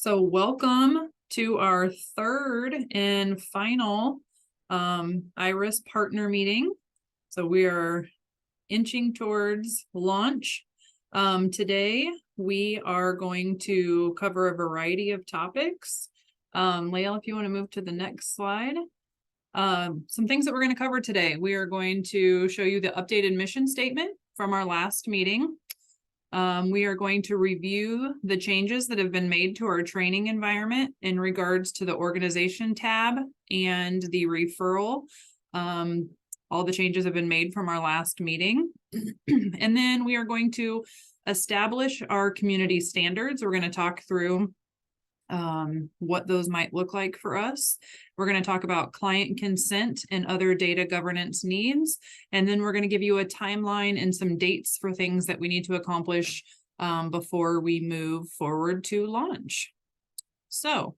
So welcome to our third and final IRIS partner meeting. So we are inching towards launch. Today we are going to cover a variety of topics. Lael, if you want to move to the next slide. Some things that we're going to cover today. We are going to show you the updated mission statement from our last meeting. We are going to review the changes that have been made to our training environment in regards to the organization tab and the referral. All the changes have been made from our last meeting. And then we are going to establish our community standards. We're going to talk through what those might look like for us. We're going to talk about client consent and other data governance needs. And then we're going to give you a timeline and some dates for things that we need to accomplish before we move forward to launch. So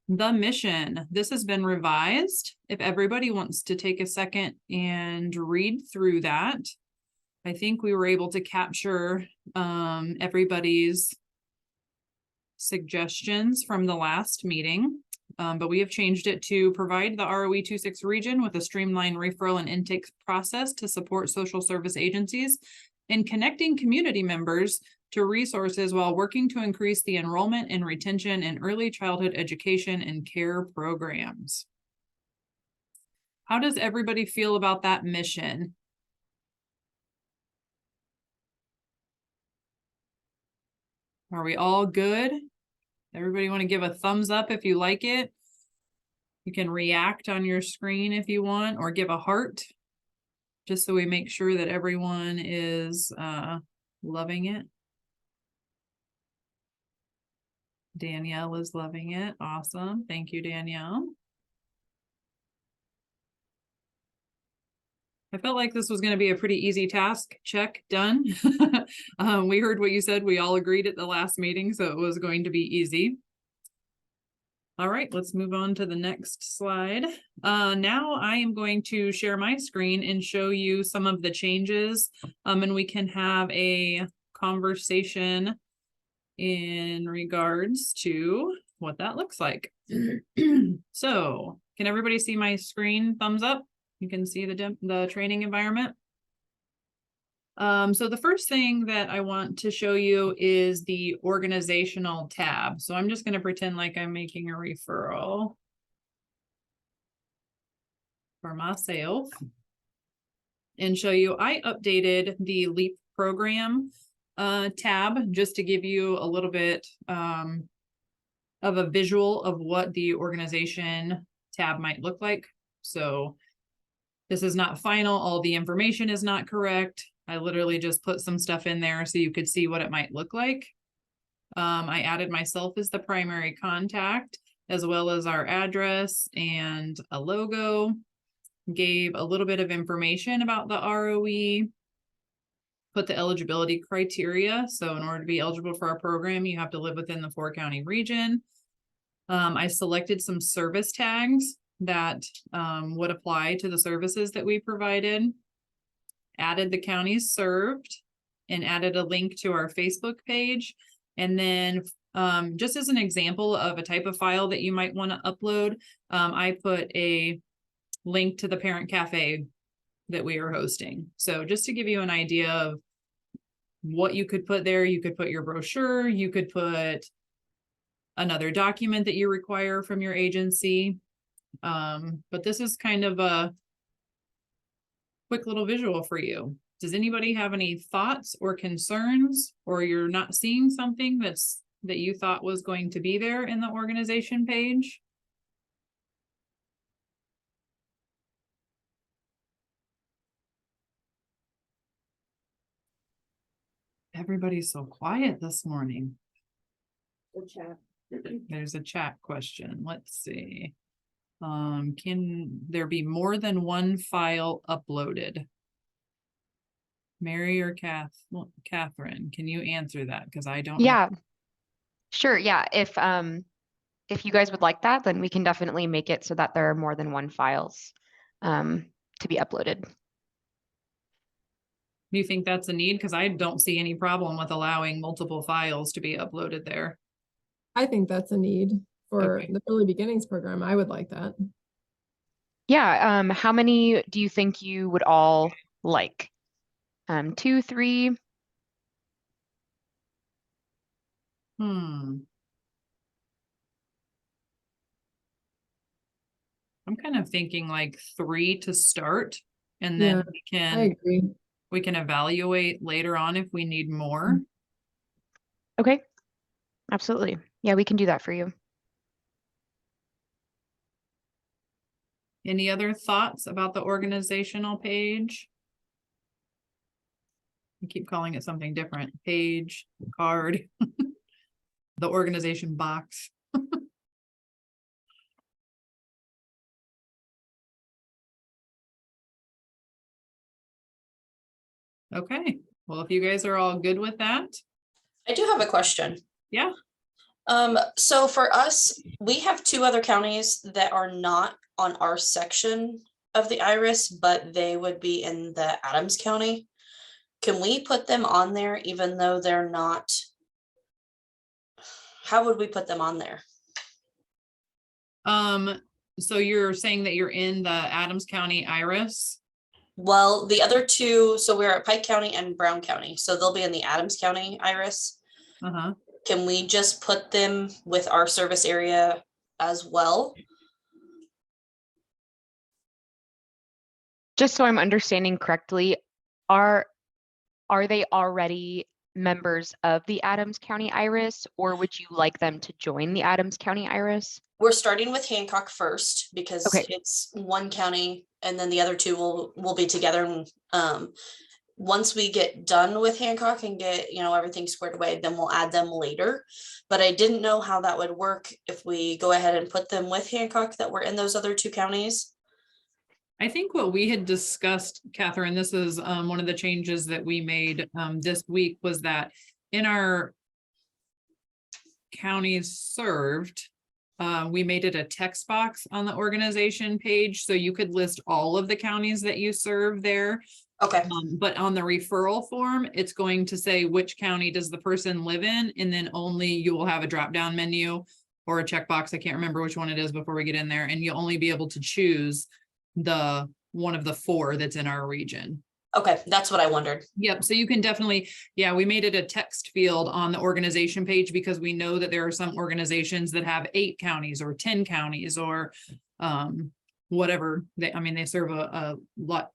the mission, this has been revised. If everybody wants to take a second and read through that, I think we were able to capture everybody's suggestions from the last meeting, but we have changed it to provide the ROE26 region with a streamlined referral and intake process to support social service agencies in connecting community members to resources while working to increase the enrollment and retention in early childhood education and care programs. How does everybody feel about that mission? Are we all good? Everybody want to give a thumbs up if you like it? You can react on your screen if you want, or give a heart, just so we make sure that everyone is loving it. Danielle is loving it. Awesome. Thank you, Danielle. I felt like this was going to be a pretty easy task. Check, done. We heard what you said. We all agreed at the last meeting, so it was going to be easy. All right, let's move on to the next slide. Now I am going to share my screen and show you some of the changes, and we can have a conversation in regards to what that looks like. So can everybody see my screen? Thumbs up. You can see the training environment. So the first thing that I want to show you is the organizational tab. So I'm just going to pretend like I'm making a referral for myself and show you I updated the LEAP program tab just to give you a little bit of a visual of what the organization tab might look like. So this is not final. All the information is not correct. I literally just put some stuff in there so you could see what it might look like. I added myself as the primary contact, as well as our address and a logo. Gave a little bit of information about the ROE. Put the eligibility criteria. So in order to be eligible for our program, you have to live within the 4-county region. I selected some service tags that would apply to the services that we provided. Added the counties served and added a link to our Facebook page. And then just as an example of a type of file that you might want to upload, I put a link to the parent cafe that we are hosting. So just to give you an idea of what you could put there, you could put your brochure, you could put another document that you require from your agency. But this is kind of a quick little visual for you. Does anybody have any thoughts or concerns, or you're not seeing something that you thought was going to be there in the organization page? Everybody's so quiet this morning. The chat. There's a chat question. Let's see. Can there be more than one file uploaded? Mary or Catherine, can you answer that? Because I don't know. Yeah, sure. Yeah. If you guys would like that, then we can definitely make it so that there are more than one files to be uploaded. Do you think that's a need? Because I don't see any problem with allowing multiple files to be uploaded there. I think that's a need for Okay. the early beginnings program. I would like that. Yeah, how many do you think you would all like? 2, 3? Hmm. I'm kind of thinking like 3 to start, and then Yeah, I agree. we can evaluate later on if we need more. Okay, absolutely. Yeah, we can do that for you. Any other thoughts about the organizational page? I keep calling it something different. Page, card, the organization box. Okay, well, if you guys are all good with that, I do have a question. yeah. So for us, we have 2 other counties that are not on our section of the IRIS, but they would be in the Adams County. Can we put them on there even though they're not? How would we put them on there? So you're saying that you're in the Adams County Iris? Well, the other 2, so we're at Pike County and Brown County, so they'll be in the Adams County IRIS. Uh-huh. Can we just put them with our service area as well? Just so I'm understanding correctly, are they already members of the Adams County Iris, or would you like them to join the Adams County Iris? We're starting with Hancock first because Okay. it's one county and then the other 2 will be together. And once we get done with Hancock and get, everything squared away, then we'll add them later. But I didn't know how that would work if we go ahead and put them with Hancock that were in those other 2 counties. I think what we had discussed, Catherine, this is one of the changes that we made this week, was that in our counties served, we made it a text box on the organization page, so you could list all of the counties that you serve there. Okay, But on the referral form, it's going to say which county does the person live in, and then only you will have a drop-down menu or a checkbox. I can't remember which one it is before we get in there, and you'll only be able to choose the one of the 4 that's in our region. okay, that's what I wondered. Yep, so you can definitely, yeah, we made it a text field on the organization page because we know that there are some organizations that have 8 counties or 10 counties or whatever. They serve a lot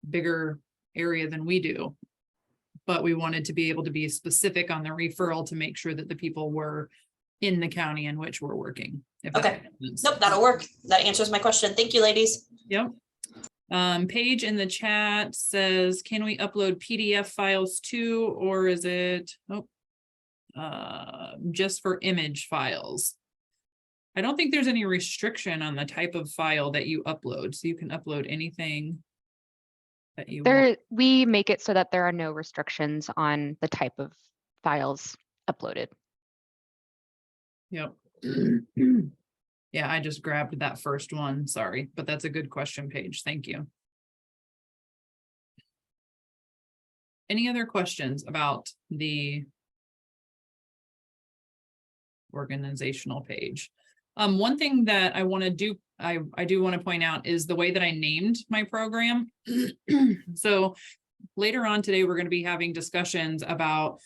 bigger area than we do. But we wanted to be able to be specific on the referral to make sure that the people were in the county in which we're working. If that Okay. makes sense. Nope, that'll work. That answers my question. Thank you, ladies. Yep. Paige in the chat says, can we upload PDF files too, or is it, just for image files? I don't think there's any restriction on the type of file that you upload, so you can upload anything that you want. We make it so that there are no restrictions on the type of files uploaded. Yep. Yeah, I just grabbed that first one, sorry, but that's a good question, Paige. Thank you. Any other questions about the organizational page? One thing that I want to do, I do want to point out is the way that I named my program. So later on today, we're going to be having discussions about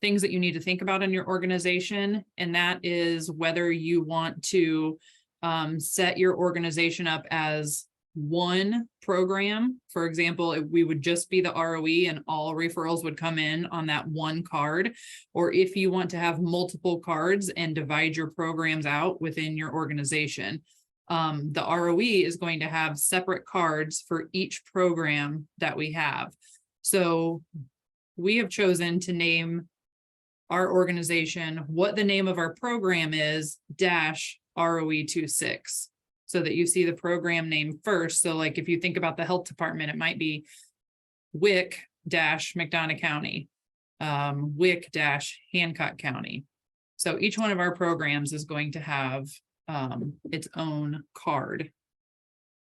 things that you need to think about in your organization. And that is whether you want to set your organization up as one program. For example, we would just be the ROE and all referrals would come in on that one card. Or if you want to have multiple cards and divide your programs out within your organization. The ROE is going to have separate cards for each program that we have. So we have chosen to name our organization what the name of our program is -ROE26, so that you see the program name first. So like if you think about the health department, it might be WIC-McDonough County, WIC-Hancock County. So each one of our programs is going to have its own card.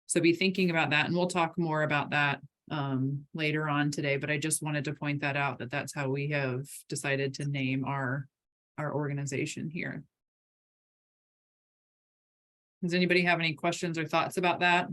So be thinking about that, and we'll talk more about that later on today, but I just wanted to point that out, that that's how we have decided to name our our organization here. Does anybody have any questions or thoughts about that?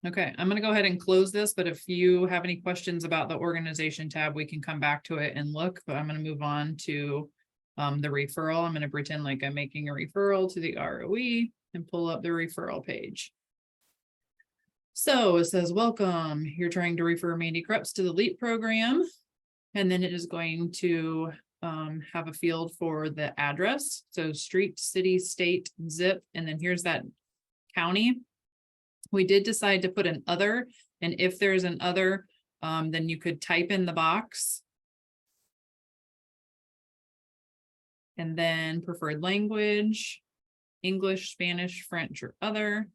Okay, I'm gonna go ahead and close this, but if you have any questions about the organization tab, we can come back to it and look, but I'm gonna move on to the referral. I'm gonna pretend like I'm making a referral to the ROE and pull up the referral page. So it says, welcome, you're trying to refer Mandy Krebs to the LEAP program. And then it is going to have a field for the address. So street, city, state, zip, and then here's that county. We did decide to put an other, and if there's an other, then you could type in the box. And then preferred language, English, Spanish, French, or other.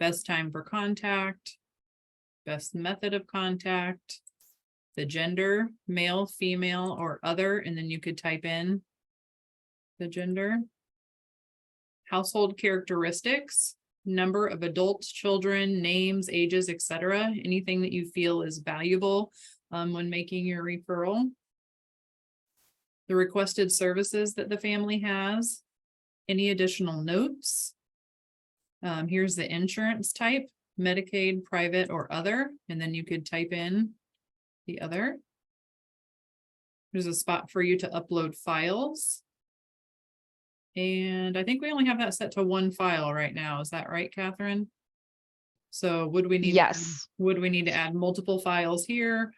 Best time for contact. Best method of contact. The gender, male, female, or other, and then you could type in the gender. Household characteristics, number of adults, children, names, ages, etc. Anything that you feel is valuable when making your referral. The requested services that the family has. Any additional notes. Here's the insurance type, Medicaid, private, or other, and then you could type in the other. There's a spot for you to upload files. And I think we only have that set to one file right now. Is that right, Catherine? So would we need? Yes. Would we need to add multiple files here?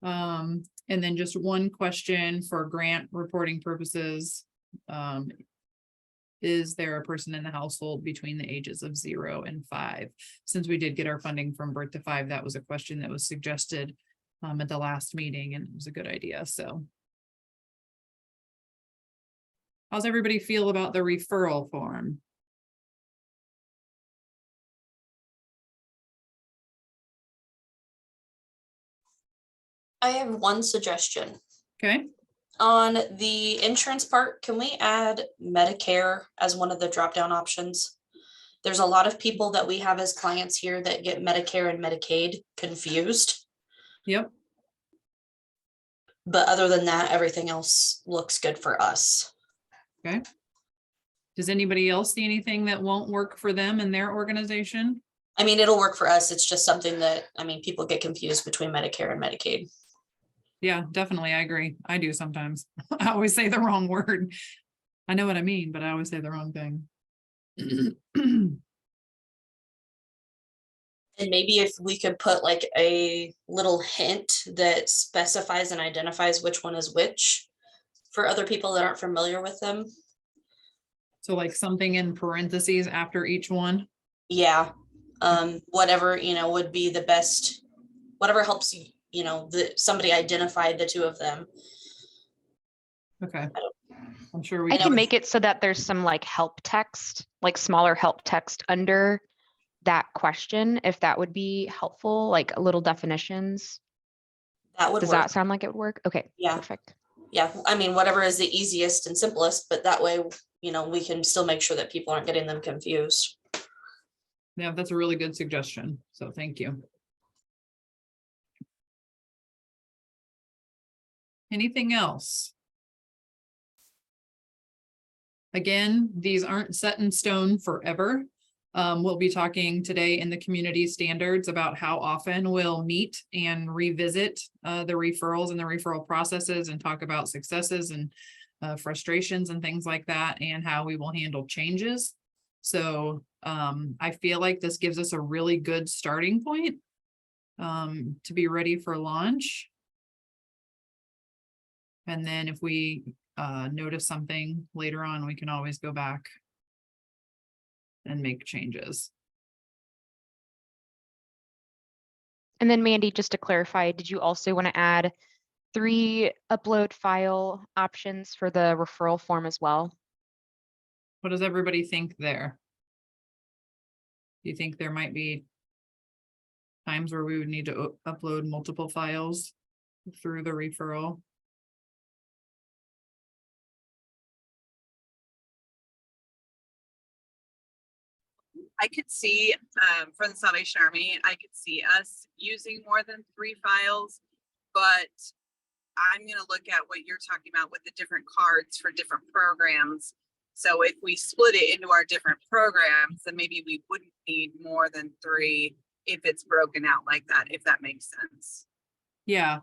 And then just one question for grant reporting purposes. Is there a person in the household between the ages of 0 and 5? Since we did get our funding from Birth to 5, that was a question that was suggested at the last meeting, and it was a good idea. So how's everybody feel about the referral form? I have one suggestion. Okay, On the insurance part, can we add Medicare as one of the drop-down options? There's a lot of people that we have as clients here that get Medicare and Medicaid confused. yep. But other than that, everything else looks good for us. Okay. Does anybody else see anything that won't work for them and their organization? I mean, it'll work for us. It's just something that, I mean, people get confused between Medicare and Medicaid. Yeah, definitely. I agree. I do sometimes. I always say the wrong word. I know what I mean, but I always say the wrong thing. And maybe if we could put like a little hint that specifies and identifies which one is which for other people that aren't familiar with them. So like something in parentheses after each one. Yeah. Whatever, would be the best, whatever helps you, somebody identify the two of them. Okay. I'm sure we I know can it's- make it so that there's some like help text, like smaller help text under that question, if that would be helpful, like little definitions. That would Does work. that sound like it would work? Okay, Yeah. perfect. Yeah, I mean, whatever is the easiest and simplest, but that way, we can still make sure that people aren't getting them confused. Yeah, that's a really good suggestion. So thank you. Anything else? Again, these aren't set in stone forever. We'll be talking today in the community standards about how often we'll meet and revisit the referrals and the referral processes and talk about successes and frustrations and things like that, and how we will handle changes. So I feel like this gives us a really good starting point to be ready for launch. And then if we notice something later on, we can always go back and make changes. And then Mandy, just to clarify, did you also want to add 3 upload file options for the referral form as well? What does everybody think there? Do you think there might be times where we would need to upload multiple files through the referral? I could see, for the Salvation Army, I could see us using more than 3 files, but I'm gonna look at what you're talking about with the different cards for different programs. So if we split it into our different programs, then maybe we wouldn't need more than 3 if it's broken out like that, if that makes sense. Yeah.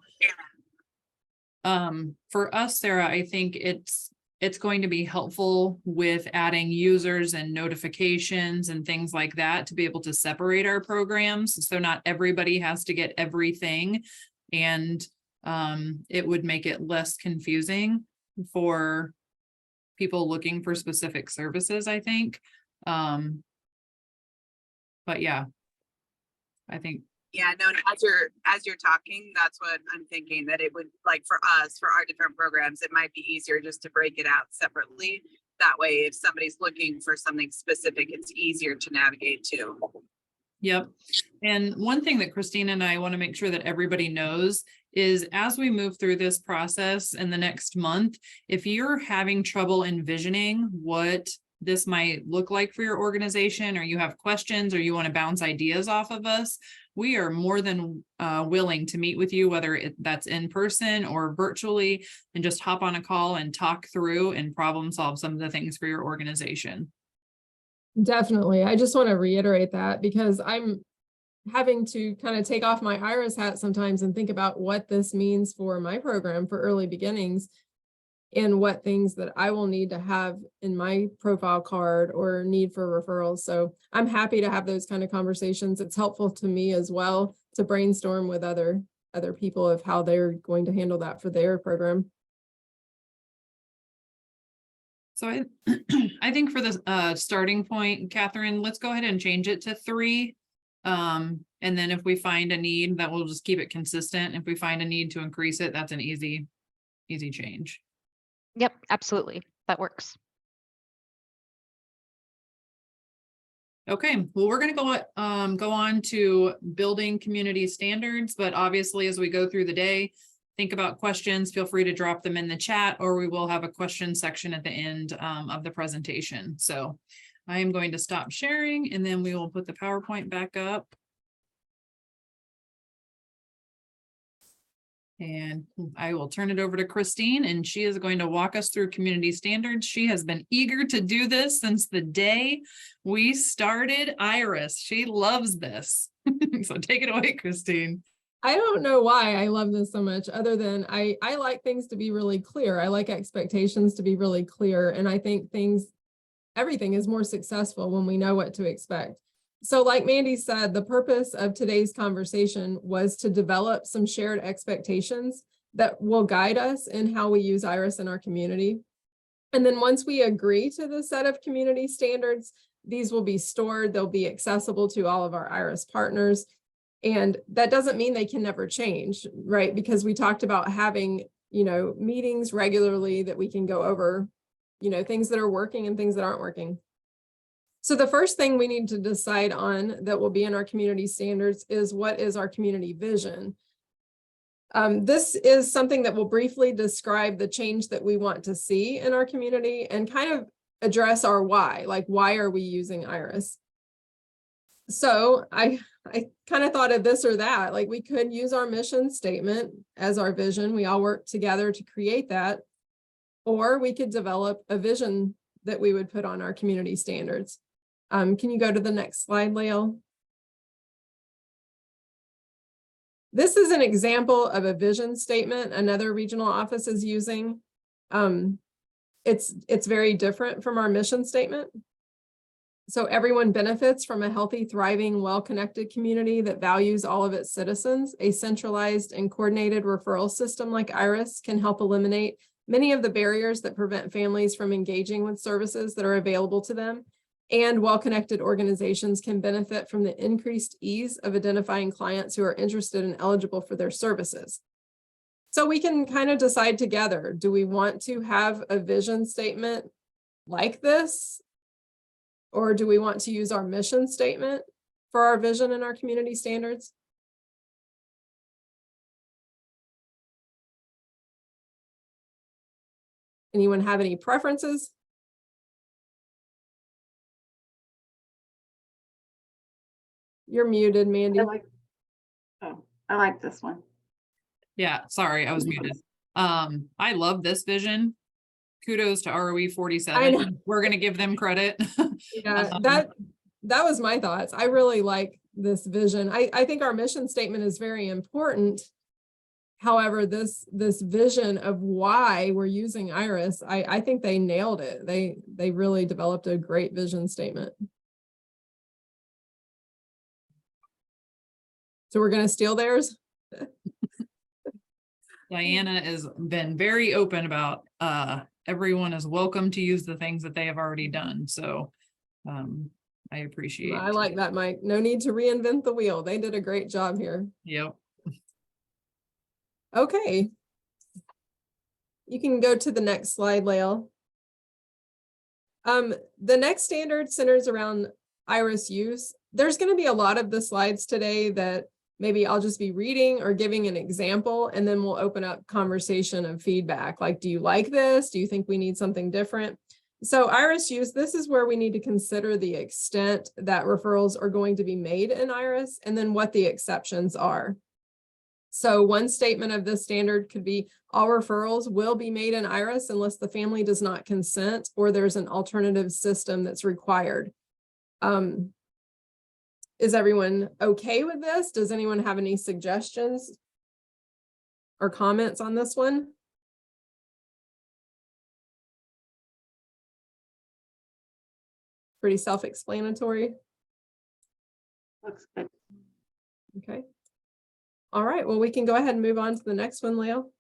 For us, Sarah, I think it's going to be helpful with adding users and notifications and things like that to be able to separate our programs. So not everybody has to get everything. And it would make it less confusing for people looking for specific services, I think. But yeah, I think, Yeah, no, as you're talking, that's what I'm thinking, that it would, like, for us, for our different programs, it might be easier just to break it out separately. That way, if somebody's looking for something specific, it's easier to navigate to. yep. And one thing that Christina and I want to make sure that everybody knows is as we move through this process in the next month, if you're having trouble envisioning what this might look like for your organization, or you have questions, or you want to bounce ideas off of us, we are more than willing to meet with you, whether that's in person or virtually, and just hop on a call and talk through and problem solve some of the things for your organization. Definitely. I just want to reiterate that because I'm having to kind of take off my Iris hat sometimes and think about what this means for my program for early beginnings and what things that I will need to have in my profile card or need for referrals. So I'm happy to have those kind of conversations. It's helpful to me as well to brainstorm with other people of how they're going to handle that for their program. So I think for the starting point, Catherine, let's go ahead and change it to 3. And then if we find a need, that we'll just keep it consistent. If we find a need to increase it, that's an easy change. Yep, absolutely. That works. Okay, well, we're gonna go on to building community standards, but obviously as we go through the day, think about questions, feel free to drop them in the chat, or we will have a question section at the end of the presentation. So I am going to stop sharing and then we will put the PowerPoint back up. And I will turn it over to Christine, and she is going to walk us through community standards. She has been eager to do this since the day we started Iris. She loves this. So take it away, Christine. I don't know why I love this so much, other than I like things to be really clear. I like expectations to be really clear. And I think everything is more successful when we know what to expect. So like Mandy said, the purpose of today's conversation was to develop some shared expectations that will guide us in how we use Iris in our community. And then once we agree to the set of community standards, these will be stored, they'll be accessible to all of our Iris partners. And that doesn't mean they can never change, right? Because we talked about having, meetings regularly that we can go over, things that are working and things that aren't working. So the first thing we need to decide on that will be in our community standards is what is our community vision. This is something that will briefly describe the change that we want to see in our community and kind of address our why, like why are we using Iris? So I kind of thought of this or that, like we could use our mission statement as our vision. We all work together to create that, or we could develop a vision that we would put on our community standards. Can you go to the next slide, Lael? This is an example of a vision statement another regional office is using. It's very different from our mission statement. So everyone benefits from a healthy, thriving, well-connected community that values all of its citizens. A centralized and coordinated referral system like Iris can help eliminate many of the barriers that prevent families from engaging with services that are available to them. And well-connected organizations can benefit from the increased ease of identifying clients who are interested and eligible for their services. So we can kind of decide together, do we want to have a vision statement like this? Or do we want to use our mission statement for our vision and our community standards? Anyone have any preferences? You're muted, Mandy. I like this one. Yeah, sorry, I was muted. I love this vision. Kudos to ROE know. 47. We're gonna give them credit. Yeah, Um, that was my thoughts. I really like this vision. I think our mission statement is very important. However, this vision of why we're using Iris, I think they nailed it. They really developed a great vision statement. So we're gonna steal theirs? Diana has been very open about, everyone is welcome to use the things that they have already done, so, I appreciate. I like that, Mike. No need to reinvent the wheel. They did a great job here. Yep, Okay. You can go to the next slide, Lael. The next standard centers around Iris use. There's going to be a lot of the slides today that maybe I'll just be reading or giving an example, and then we'll open up conversation and feedback. Like, do you like this? Do you think we need something different? So Iris use, this is where we need to consider the extent that referrals are going to be made in Iris, and then what the exceptions are. So one statement of this standard could be all referrals will be made in Iris unless the family does not consent or there's an alternative system that's required. Is everyone okay with this? Does anyone have any suggestions or comments on this one? Pretty self-explanatory. Looks good. Okay. All right, well, we can go ahead and move on to the next one, Leo.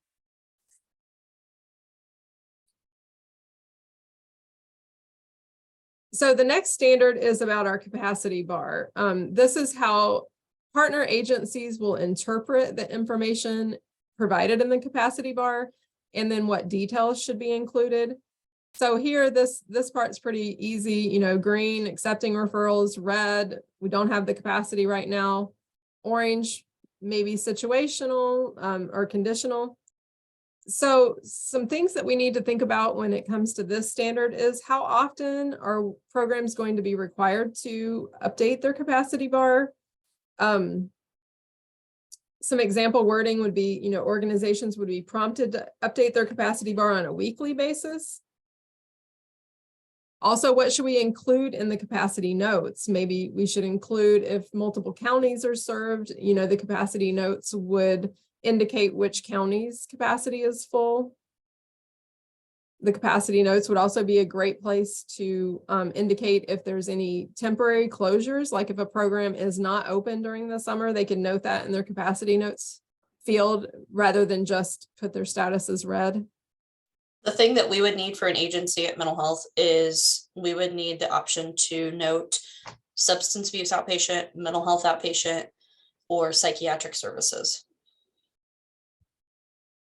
So the next standard is about our capacity bar. This is how partner agencies will interpret the information provided in the capacity bar, and then what details should be included. So here, this part's pretty easy, you know, green, accepting referrals, red, we don't have the capacity right now, orange, maybe situational or conditional. So some things that we need to think about when it comes to this standard is how often are programs going to be required to update their capacity bar? Some example wording would be, you know, organizations would be prompted to update their capacity bar on a weekly basis. Also, what should we include in the capacity notes? Maybe we should include if multiple counties are served, you know, the capacity notes would indicate which county's capacity is full. The capacity notes would also be a great place to indicate if there's any temporary closures, like if a program is not open during the summer, they can note that in their capacity notes field rather than just put their status as red. The thing that we would need for an agency at mental health is we would need the option to note substance abuse outpatient, mental health outpatient, or psychiatric services.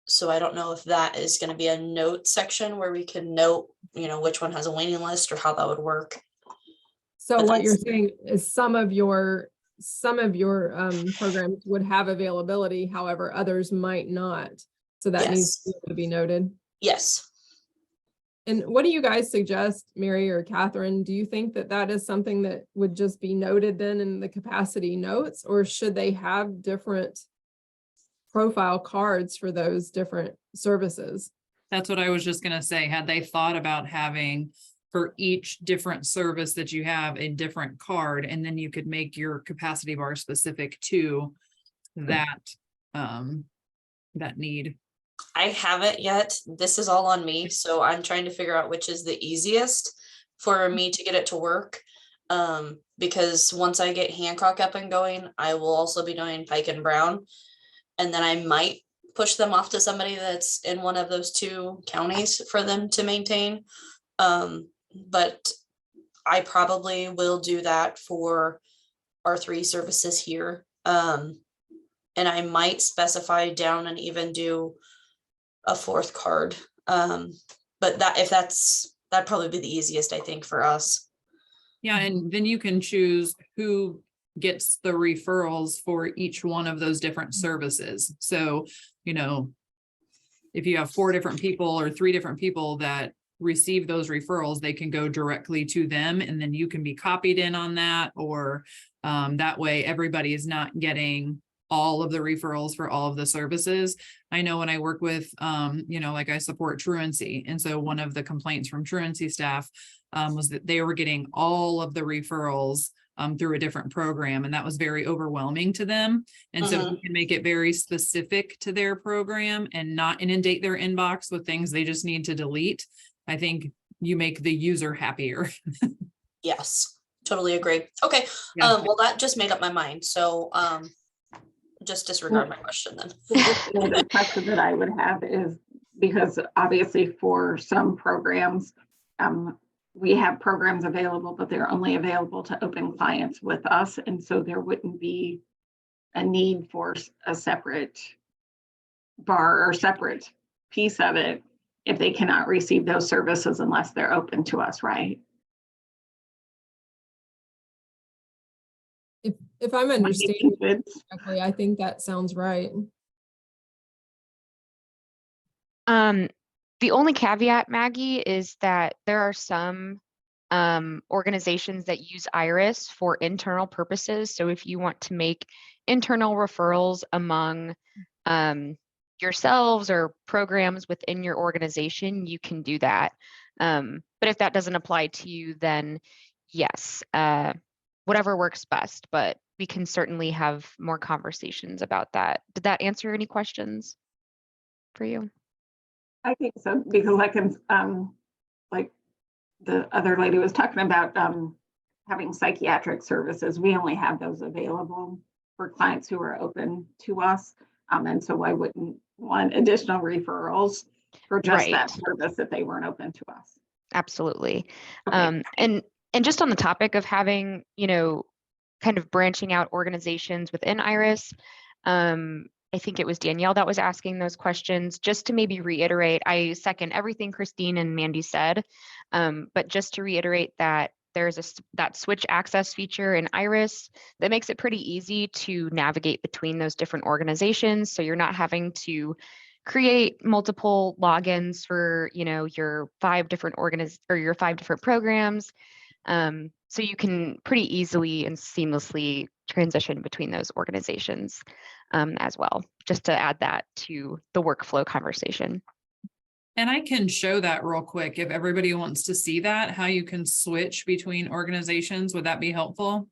So I don't know if that is going to be a note section where we can note, you know, which one has a waiting list or how that would work. So But what you're that's- saying is some of your programs would have availability, however, others might not. So that needs Yes. to be noted. Yes. And what do you guys suggest, Mary or Catherine? Do you think that that is something that would just be noted then in the capacity notes, or should they have different profile cards for those different services? that's what I was just gonna say. Had they thought about having for each different service that you have a different card, and then you could make your capacity bar specific to that, that need. I haven't yet. This is all on me. So I'm trying to figure out which is the easiest for me to get it to work. Because once I get Hancock up and going, I will also be doing Pike and Brown. And then I might push them off to somebody that's in one of those two counties for them to maintain. But I probably will do that for our 3 services here. And I might specify down and even do a 4th card. But that'd probably be the easiest, I think, for us. Yeah, and then you can choose who gets the referrals for each one of those different services. So, you know, if you have 4 different people or 3 different people that receive those referrals, they can go directly to them, and then you can be copied in on that, or That way, everybody is not getting all of the referrals for all of the services. I know when I work with, like I support truancy. And so one of the complaints from truancy staff was that they were getting all of the referrals through a different program, and that was very overwhelming to them. And so we can make it very specific to their program and not inundate their inbox with things they just need to delete. I think you make the user happier. Yes, totally agree. Okay, Yeah. well, that just made up my mind, so, just disregard my question then. The other question that I would have is, because obviously for some programs, we have programs available, but they're only available to open clients with us. And so there wouldn't be a need for a separate bar or separate piece of it if they cannot receive those services unless they're open to us, right? If I'm Am I understanding making sense? correctly, I think that sounds right. The only caveat, Maggie, is that there are some organizations that use Iris for internal purposes. So if you want to make internal referrals among yourselves or programs within your organization, you can do that. But if that doesn't apply to you, then yes, whatever works best. But we can certainly have more conversations about that. Did that answer any questions for you? I think so, because I can, like the other lady was talking about, having psychiatric services. We only have those available for clients who are open to us. And so I wouldn't want additional referrals for just that Right. service if they weren't open to us. Absolutely. Okay. And just on the topic of having, kind of branching out organizations within Iris, I think it was Danielle that was asking those questions. Just to maybe reiterate, I second everything Christine and Mandy said, but just to reiterate that there's that switch access feature in Iris that makes it pretty easy to navigate between those different organizations. So you're not having to create multiple logins for, your 5 different your 5 different programs. So you can pretty easily and seamlessly transition between those organizations as well, just to add that to the workflow conversation. And I can show that real quick if everybody wants to see that, how you can switch between organizations. Would that be helpful?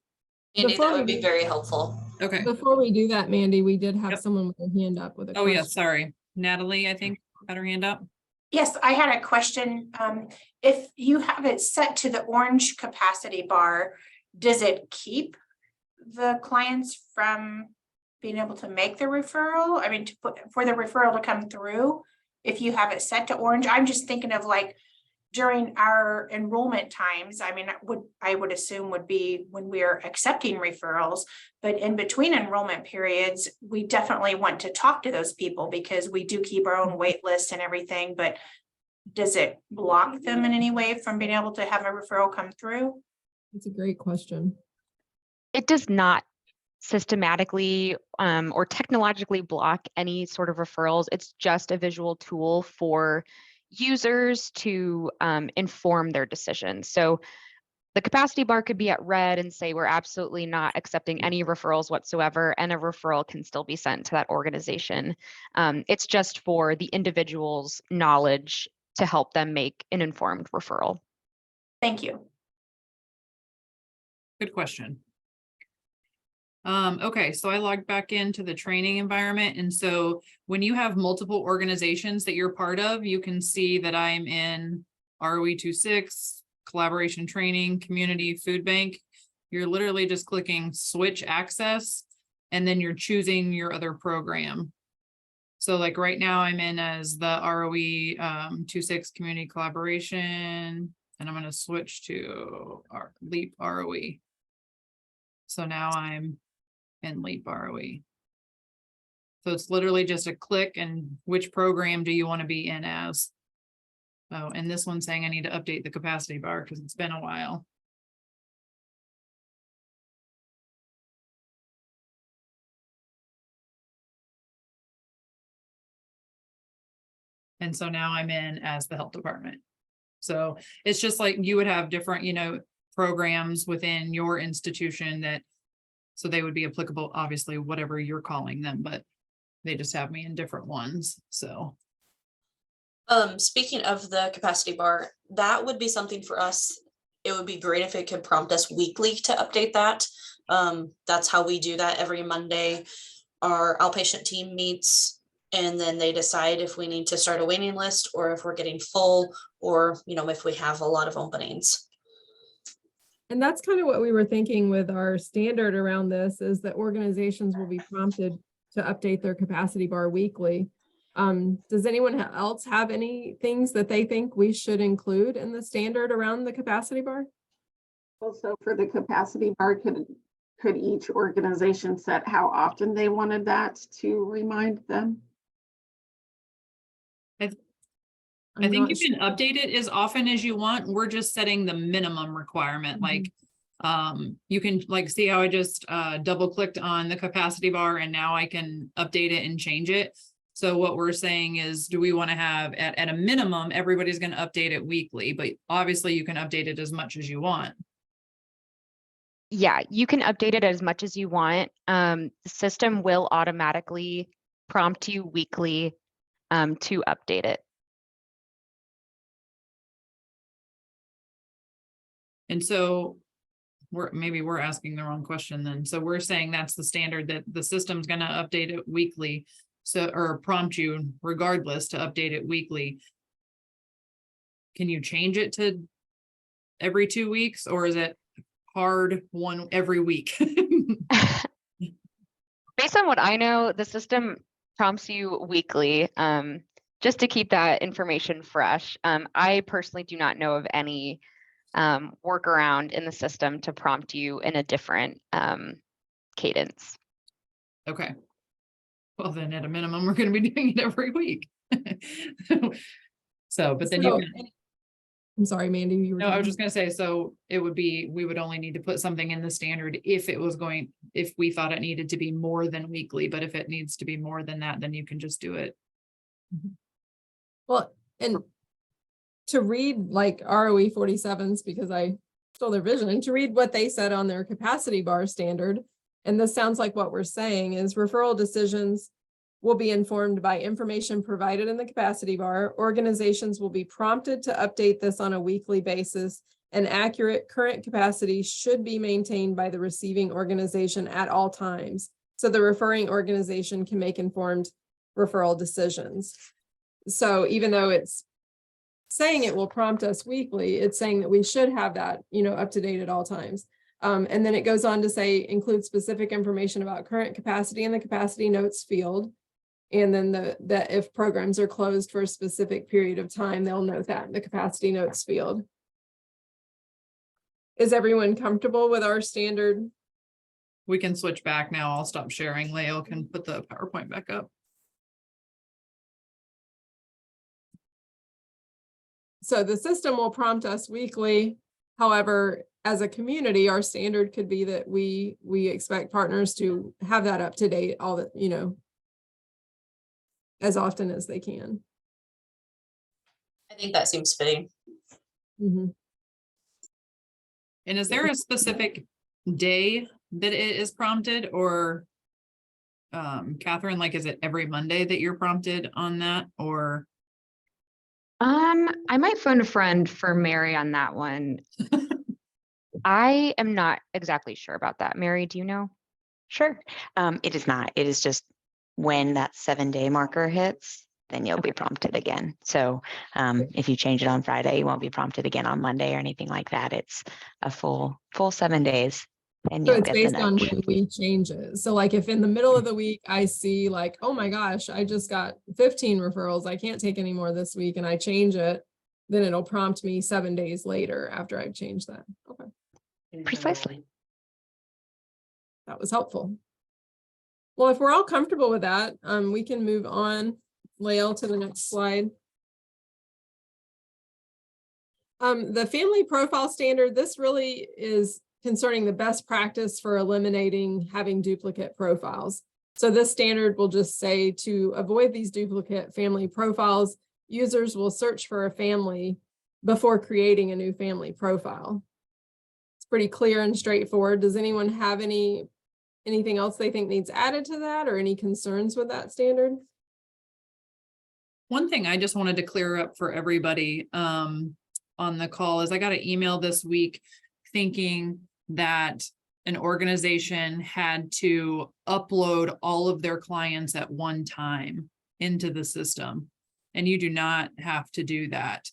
Andy, Before that would we- be very helpful. Okay. Before we do that, Mandy, we did have Yep. someone with their hand up with a Oh, question. yeah, sorry. Natalie, I think, had her hand up. Yes, I had a question. If you have it set to the orange capacity bar, does it keep the clients from being able to make the referral? I mean, for the referral to come through, if you have it set to orange, I'm just thinking of like during our enrollment times. I mean, I would assume would be when we're accepting referrals, but in between enrollment periods, we definitely want to talk to those people because we do keep our own wait list and everything, but does it block them in any way from being able to have a referral come through? It's a great question. It does not systematically or technologically block any sort of referrals. It's just a visual tool for users to inform their decisions. So the capacity bar could be at red and say we're absolutely not accepting any referrals whatsoever, and a referral can still be sent to that organization. It's just for the individual's knowledge to help them make an informed referral. Thank you. Good question. Okay, so I logged back into the training environment. And so when you have multiple organizations that you're part of, you can see that I'm in ROE 26, collaboration training, community food bank. You're literally just clicking switch access, and then you're choosing your other program. So like right now I'm in as the ROE 26 community collaboration, and I'm going to switch to our LEAP ROE. So now I'm in LEAP ROE. So it's literally just a click and which program do you want to be in as? Oh, and this one's saying I need to update the capacity bar because it's been a while. And so now I'm in as the health department. So it's just like you would have different, programs within your institution that So they would be applicable, obviously, whatever you're calling them, but they just have me in different ones, so. Speaking of the capacity bar, that would be something for us. It would be great if it could prompt us weekly to update that. That's how we do that every Monday. Our outpatient team meets and then they decide if we need to start a waiting list or if we're getting full or, if we have a lot of openings. And that's kind of what we were thinking with our standard around this, is that organizations will be prompted to update their capacity bar weekly. Does anyone else have any things that they think we should include in the standard around the capacity bar? Also, for the capacity bar, could each organization set how often they wanted that to remind them? I think you can update it as often as you want. We're just setting the minimum requirement, like, you can see how I just double clicked on the capacity bar and now I can update it and change it. So what we're saying is, do we want to have at a minimum, everybody's going to update it weekly, but obviously you can update it as much as you want. Yeah, you can update it as much as you want. The system will automatically prompt you weekly to update it. And so maybe we're asking the wrong question then. So we're saying that's the standard, that the system's going to update it weekly. So, or prompt you regardless to update it weekly. Can you change it to every 2 weeks, or is it hard one every week? Based on what I know, the system prompts you weekly, just to keep that information fresh. I personally do not know of any workaround in the system to prompt you in a different cadence. Okay. Well, then at a minimum, we're going to be doing it every week. So, but then you can. I'm sorry, Mandy. You were No, I was talking. just gonna say, so it would be, we would only need to put something in the standard if we thought it needed to be more than weekly, but if it needs to be more than that, then you can just do it. Well, and to read like ROE 47s, because I stole their vision, and to read what they said on their capacity bar standard, and this sounds like what we're saying is referral decisions will be informed by information provided in the capacity bar. Organizations will be prompted to update this on a weekly basis, and accurate current capacity should be maintained by the receiving organization at all times, so the referring organization can make informed referral decisions. So even though it's saying it will prompt us weekly, it's saying that we should have that, up to date at all times. And then it goes on to say, include specific information about current capacity in the capacity notes field. And then that if programs are closed for a specific period of time, they'll note that in the capacity notes field. Is everyone comfortable with our standard? We can switch back now. I'll stop sharing. Lael can put the PowerPoint back up. So the system will prompt us weekly. However, as a community, our standard could be that we expect partners to have that up to date all the, as often as they can. I think that seems fitting. Mhm. And is there a specific day that it is prompted, or Catherine, is it every Monday that you're prompted on that, or? I might phone a friend for Mary on that one. I am not exactly sure about that. Mary, do you know? Sure. It is not. It is just when that 7-day marker hits, then you'll be prompted again. So if you change it on Friday, you won't be prompted again on Monday or anything like that. It's a full 7 days. And So you'll it's get the based on nudge. when we change it. So if in the middle of the week, I see oh my gosh, I just got 15 referrals, I can't take any more this week, and I change it, then it'll prompt me 7 days later after I've changed that. Okay, Precisely. that was helpful. Well, if we're all comfortable with that, we can move on, Lael, to the next slide. The family profile standard, this really is concerning the best practice for eliminating having duplicate profiles. So this standard will just say, to avoid these duplicate family profiles, users will search for a family before creating a new family profile. It's pretty clear and straightforward. Does anyone have any anything else they think needs added to that or any concerns with that standard? One thing I just wanted to clear up for everybody on the call is I got an email this week thinking that an organization had to upload all of their clients at one time into the system. And you do not have to do that.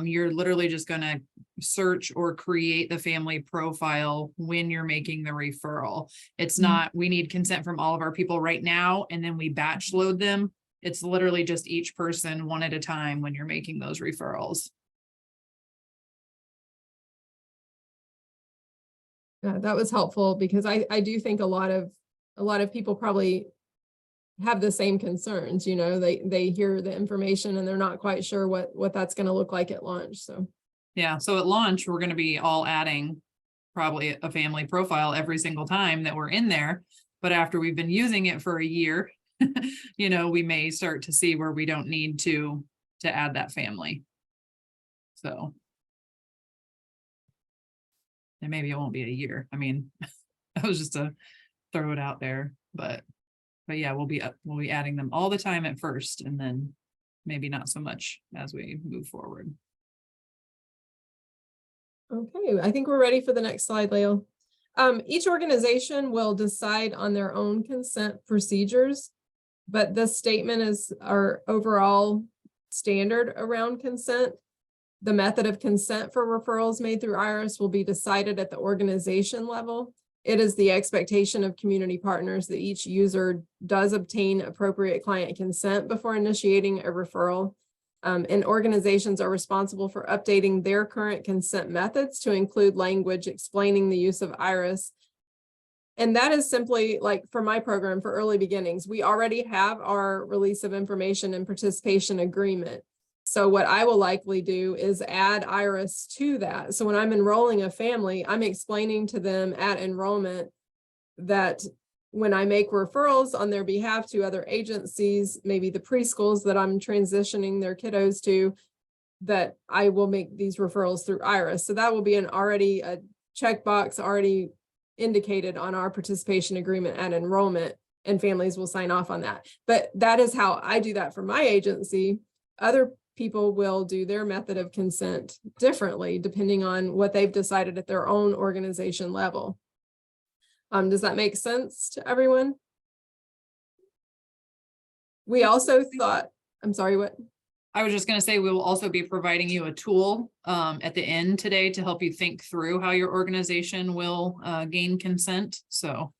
You're literally just gonna search or create the family profile when you're making the referral. It's not, we need consent from all of our people right now, and then we batch load them. It's literally just each person one at a time when you're making those referrals. Yeah, that was helpful because I do think a lot of people probably have the same concerns, you know, they hear the information and they're not quite sure what that's going to look like at launch. So Yeah, so at launch, we're gonna be all adding probably a family profile every single time that we're in there. But after we've been using it for a year, you know, we may start to see where we don't need to add that family. So. And maybe it won't be a year. I mean, that was just to throw it out there, but yeah, we'll be adding them all the time at first, and then maybe not so much as we move forward. okay, I think we're ready for the next slide, Leo. Each organization will decide on their own consent procedures, but this statement is our overall standard around consent. The method of consent for referrals made through IRIS will be decided at the organization level. It is the expectation of community partners that each user does obtain appropriate client consent before initiating a referral. And organizations are responsible for updating their current consent methods to include language explaining the use of IRIS. And that is simply like for my program for early beginnings, we already have our release of information and participation agreement. So what I will likely do is add IRIS to that. So when I'm enrolling a family, I'm explaining to them at enrollment that when I make referrals on their behalf to other agencies, maybe the preschools that I'm transitioning their kiddos to, that I will make these referrals through IRIS. So that will be a checkbox already indicated on our participation agreement at enrollment, and families will sign off on that. But that is how I do that for my agency. Other people will do their method of consent differently depending on what they've decided at their own organization level. Does that make sense to everyone? We also thought, I'm sorry, what? I was just gonna say, we will also be providing you a tool at the end today to help you think through how your organization will gain consent, so.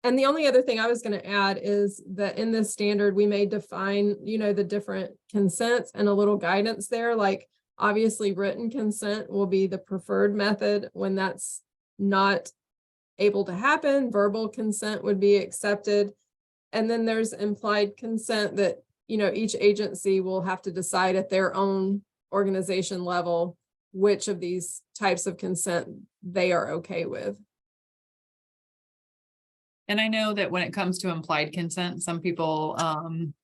And the only other thing I was going to add is that in this standard, we may define, you know, the different consents and a little guidance there, like obviously written consent will be the preferred method when that's not able to happen. Verbal consent would be accepted. And then there's implied consent that, you know, each agency will have to decide at their own organization level which of these types of consent they are okay with. And I know that when it comes to implied consent, some people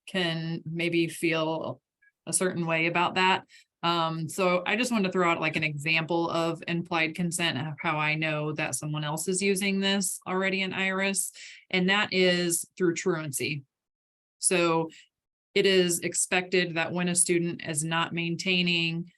can maybe feel a certain way about that. So I just wanted to throw out like an example of implied consent, of how I know that someone else is using this already in IRIS, and that is through truancy. So it is expected that when a student is not maintaining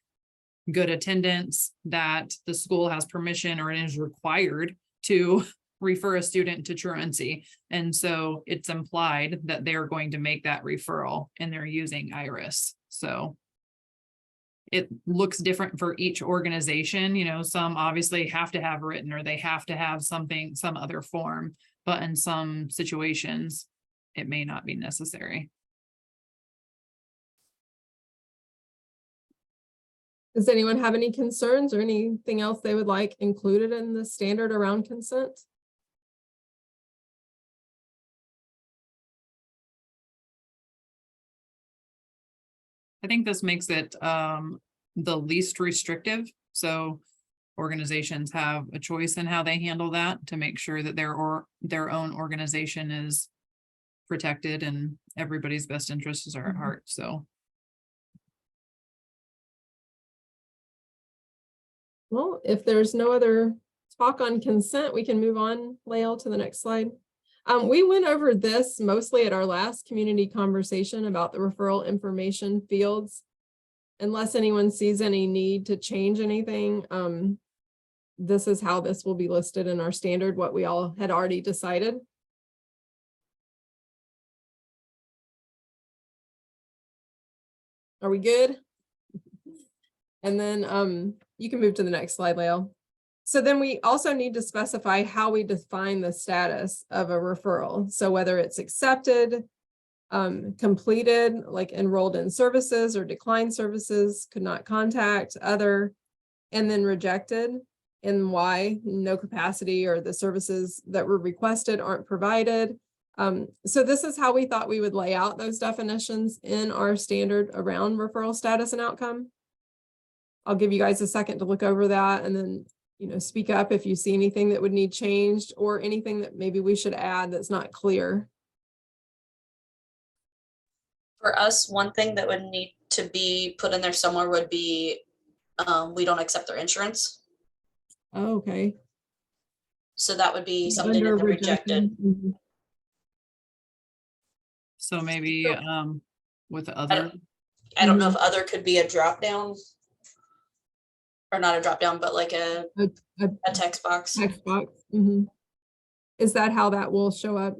good attendance, that the school has permission or is required to refer a student to truancy. And so it's implied that they're going to make that referral and they're using IRIS. So it looks different for each organization. You know, some obviously have to have written, or they have to have something, some other form, but in some situations, it may not be necessary. Does anyone have any concerns or anything else they would like included in the standard around consent? I think this makes it the least restrictive. So organizations have a choice in how they handle that to make sure that their own organization is protected and everybody's best interests are at heart. So. Well, if there's no other talk on consent, we can move on, Lael, to the next slide. We went over this mostly at our last community conversation about the referral information fields. Unless anyone sees any need to change anything, this is how this will be listed in our standard, what we all had already decided. Are we good? And then you can move to the next slide, Lael. So then we also need to specify how we define the status of a referral. So whether it's accepted, completed, like enrolled in services, or declined services, could not contact, other, and then rejected, and why: no capacity, or the services that were requested aren't provided. So this is how we thought we would lay out those definitions in our standard around referral status and outcome. I'll give you guys a second to look over that, and then, you know, speak up if you see anything that would need changed, or anything that maybe we should add that's not clear. For us, one thing that would need to be put in there somewhere would be, we don't accept their insurance. Oh, okay. So that would be something Under in the rejected. rejection. So maybe, with the other, I don't know if other could be a drop down. Or not a drop down, but like a text box. Text box. Mhm. Is that how that will show up,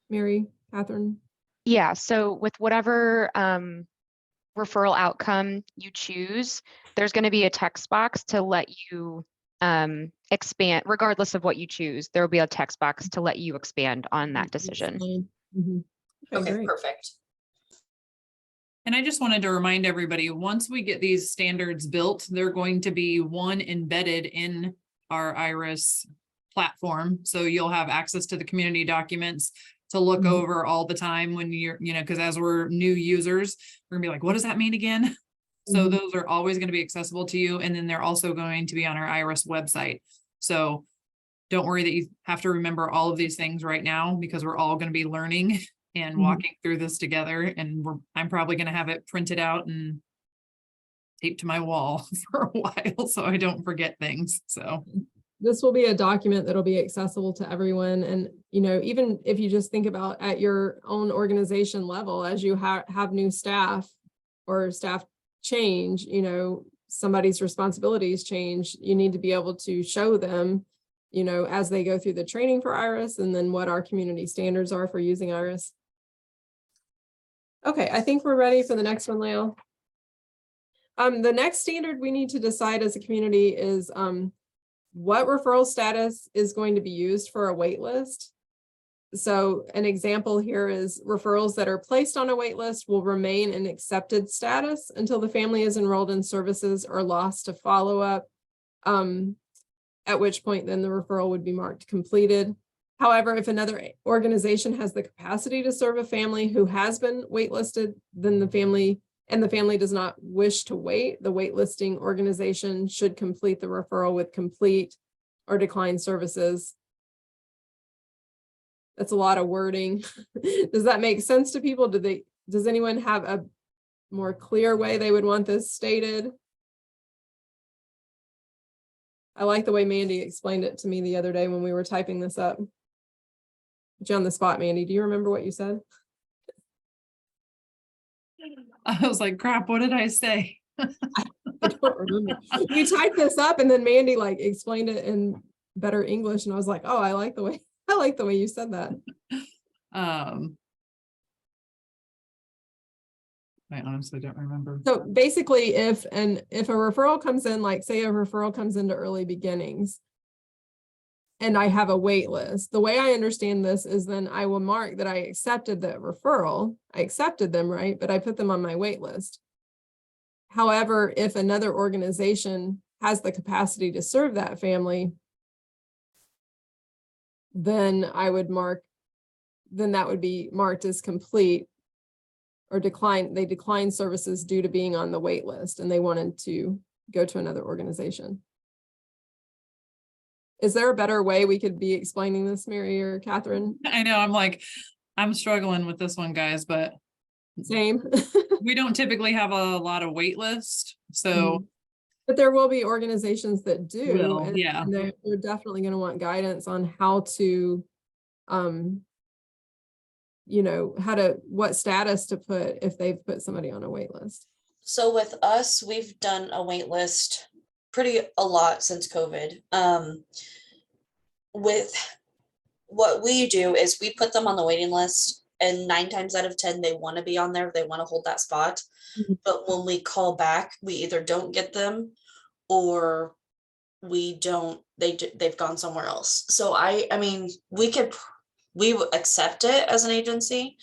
Mary Catherine? Yeah, so with whatever referral outcome you choose, there's going to be a text box to let you expand, regardless of what you choose. There will be a text box to let you expand on that decision. Mhm. Okay, great. perfect. and I just wanted to remind everybody, once we get these standards built, they're going to be embedded in our IRIS platform. So you'll have access to the community documents to look Mhm. over all the time when you're, because as we're new users, we're gonna be like, what does that mean again? So Mhm. those are always going to be accessible to you. And then they're also going to be on our IRIS website. So don't worry that you have to remember all of these things right now, because we're all going to be learning and Mhm. walking through this together. And I'm probably going to have it printed out and taped to my wall for a while so I don't forget things. So This will be a document that'll be accessible to everyone. And, you know, even if you just think about at your own organization level, as you have new staff or staff change, you know, somebody's responsibilities change, you need to be able to show them, you know, as they go through the training for IRIS, and then what our community standards are for using IRIS. Okay, I think we're ready for the next one, Lael. The next standard we need to decide as a community is what referral status is going to be used for a wait list. So an example here is referrals that are placed on a wait list will remain in accepted status until the family is enrolled in services or lost to follow-up, at which point then the referral would be marked completed. However, if another organization has the capacity to serve a family who has been waitlisted, then the family does not wish to wait, the waitlisting organization should complete the referral with complete or decline services. That's a lot of wording. Does that make sense to people? Does anyone have a more clear way they would want this stated? I like the way Mandy explained it to me the other day when we were typing this up. Put you on the spot, Mandy. Do you remember what you said? I was like, crap, what did I say? I don't remember. You typed this up and then Mandy like explained it in better English, and I was like, oh, I like the way you said that. I honestly don't remember. So basically, if a referral comes in, like say a referral comes into Early Beginnings, and I have a wait list, the way I understand this is then I will mark that I accepted the referral. I accepted them, right? But I put them on my wait list. However, if another organization has the capacity to serve that family, then I would then that would be marked as complete or they declined services due to being on the wait list and they wanted to go to another organization. Is there a better way we could be explaining this, Mary or Catherine? I know, I'm struggling with this one, guys, but Same. we don't typically have a lot of wait list. So But there will be organizations that do, Will, and yeah. and they're definitely gonna want guidance on how to, what status to put if they've put somebody on a wait list. So with us, we've done a wait list a lot since COVID. With what we do is we put them on the waiting list, and 9 times out of 10 they want to be on there, they want to hold that spot. Mhm. But when we call back, we either don't get them, or they've gone somewhere else. So I mean, we would accept it as an agency.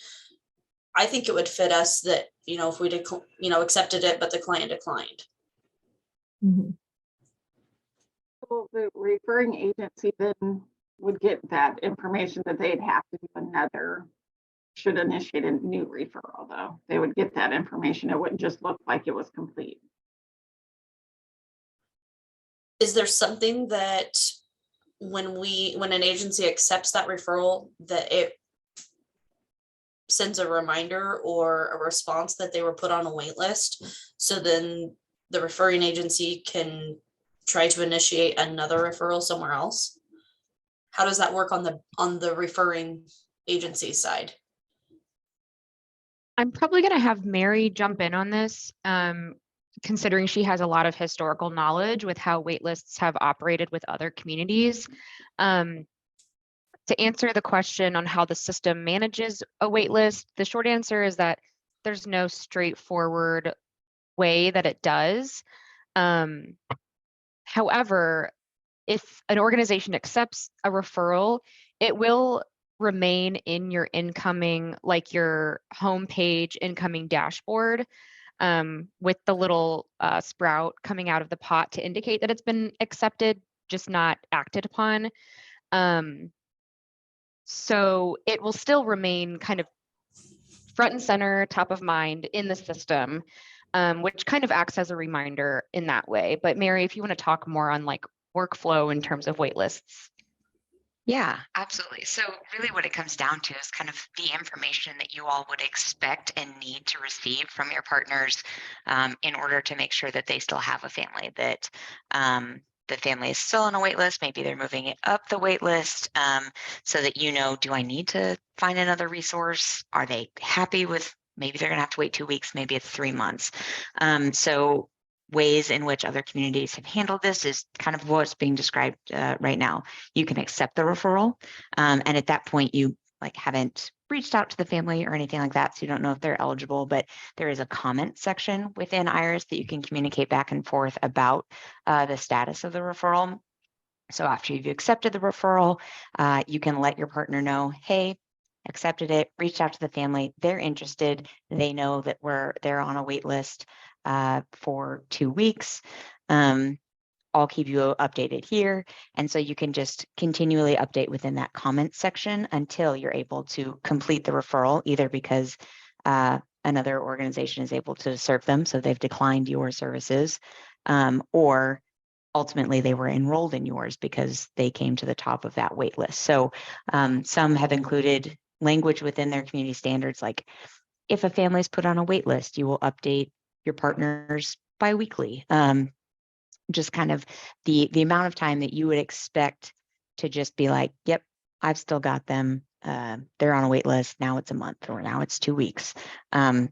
I think it would fit us that, if we did, accepted it, but the client declined. Mhm. Well, the referring agency then would get that information that they'd have to do should initiate a new referral, though. They would get that information. It wouldn't just look like it was complete. Is there something that when an agency accepts that referral, that it sends a reminder or a response that they were put on a wait list? So then the referring agency can try to initiate another referral somewhere else? How does that work on the referring agency side? I'm probably going to have Mary jump in on this, considering she has a lot of historical knowledge with how wait lists have operated with other communities. To answer the question on how the system manages a wait list, the short answer is that there's no straightforward way that it does. However, if an organization accepts a referral, it will remain in your incoming, like your homepage incoming dashboard, with the little sprout coming out of the pot to indicate that it's been accepted, just not acted upon. So it will still remain kind of front and center, top of mind in the system, which kind of acts as a reminder in that way. But Mary, if you want to talk more on like workflow in terms of wait lists. Yeah, absolutely. So really what it comes down to is kind of the information that you all would expect and need to receive from your partners, in order to make sure that they still have a family, that the family is still on a wait list. Maybe they're moving it up the wait list, so that, do I need to find another resource? Are they happy with, maybe they're going to have to wait 2 weeks, maybe it's 3 months. So ways in which other communities have handled this is kind of what's being described right now. You can accept the referral, and at that point you haven't reached out to the family or anything like that, so you don't know if they're eligible, but there is a comment section within Iris that you can communicate back and forth about the status of the referral. So after you've accepted the referral, you can let your partner know, hey, accepted it, reached out to the family, they're interested, they know that they're on a wait list for 2 weeks. I'll keep you updated here. And so you can just continually update within that comment section until you're able to complete the referral, either because another organization is able to serve them, so they've declined your services, or ultimately they were enrolled in yours because they came to the top of that wait list. So some have included language within their community standards, like if a family is put on a wait list, you will update your partners biweekly. Just kind of the amount of time that you would expect to just be like, yep, I've still got them. They're on a wait list. Now it's a month, or now it's 2 weeks.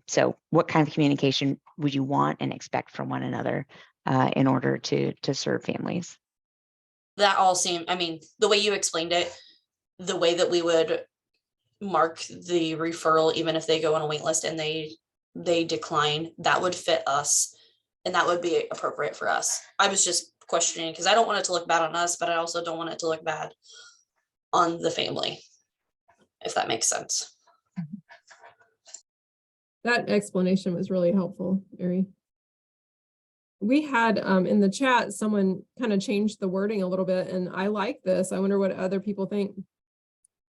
So what kind of communication would you want and expect from one another in order to serve families? That all seemed, I mean, the way you explained it, the way that we would mark the referral, even if they go on a wait list and they decline, that would fit us. And that would be appropriate for us. I was just questioning because I don't want it to look bad on us, but I also don't want it to look bad on the family, if that makes sense. That explanation was really helpful, Mary. We had in the chat, someone kind of changed the wording a little bit, and I like this. I wonder what other people think.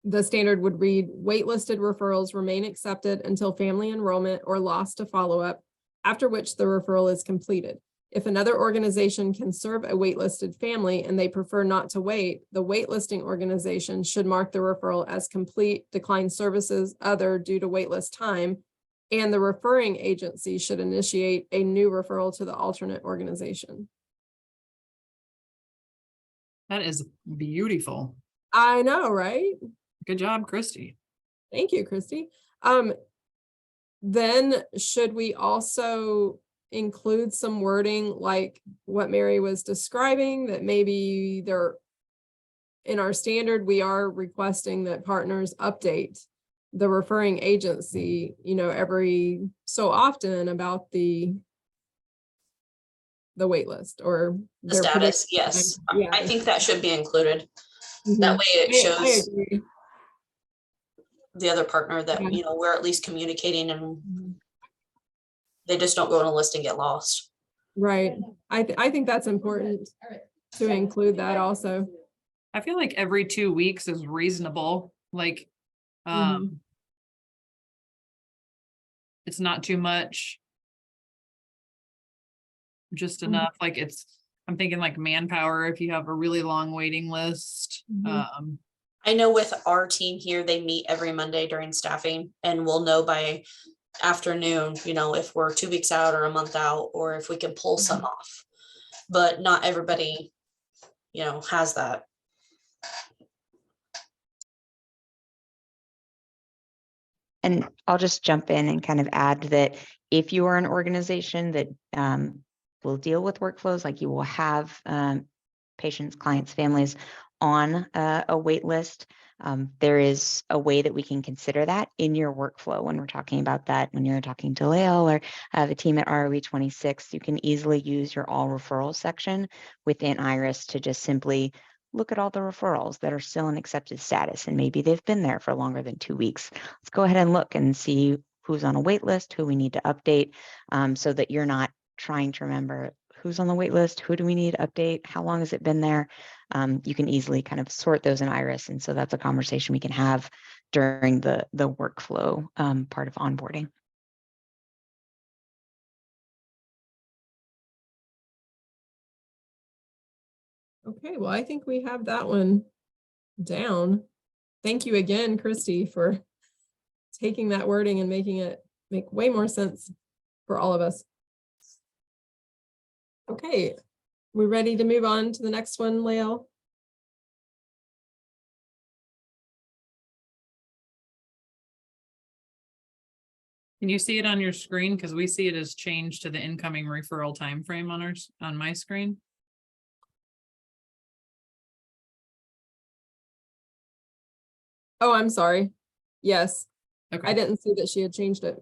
The standard would read, waitlisted referrals remain accepted until family enrollment or loss to follow-up, after which the referral is completed. If another organization can serve a waitlisted family and they prefer not to wait, the waitlisting organization should mark the referral as complete, decline services other due to waitlist time, and the referring agency should initiate a new referral to the alternate organization. That is beautiful. I know, right? Good job, Christy. Thank you, Christy. Then should we also include some wording like what Mary was describing, that maybe they're in our standard, we are requesting that partners update the referring agency, every so often about the wait list or The their status, prediction yes. time. Yeah. I think that should be included. Mhm. That way it I shows agree. the other partner that, Yeah. we're at least communicating and Mhm. they just don't go on a list and get lost. Right. I think that's important to include that also. I feel like every 2 weeks is reasonable, like, Mhm. it's not too much. Just Mhm. enough, like I'm thinking like manpower, if you have a really long waiting list. Mhm. I know with our team here, they meet every Monday during staffing and we'll know by afternoon, if we're 2 weeks out or a month out, or if we can pull some off. But not everybody, has that. And I'll just jump in and kind of add that if you are an organization that will deal with workflows, like you will have patients, clients, families on a wait list, there is a way that we can consider that in your workflow when we're talking about that. When you're talking to Lael or the team at ROE 26, you can easily use your all referrals section within Iris to just simply look at all the referrals that are still in accepted status, and maybe they've been there for longer than 2 weeks. Let's go ahead and look and see who's on a wait list, who we need to update, so that you're not trying to remember who's on the wait list, who do we need to update, how long has it been there. You can easily kind of sort those in Iris, and so that's a conversation we can have during the workflow part of onboarding. Okay, well, I think we have that one down. Thank you again, Christy, for taking that wording and making it make way more sense for all of us. Okay, we ready to move on to the next one, Lael? Can you see it on your screen? Because we see it as changed to the incoming referral time frame on my screen. Oh, I'm sorry. Yes, I Okay, didn't see that she had changed it.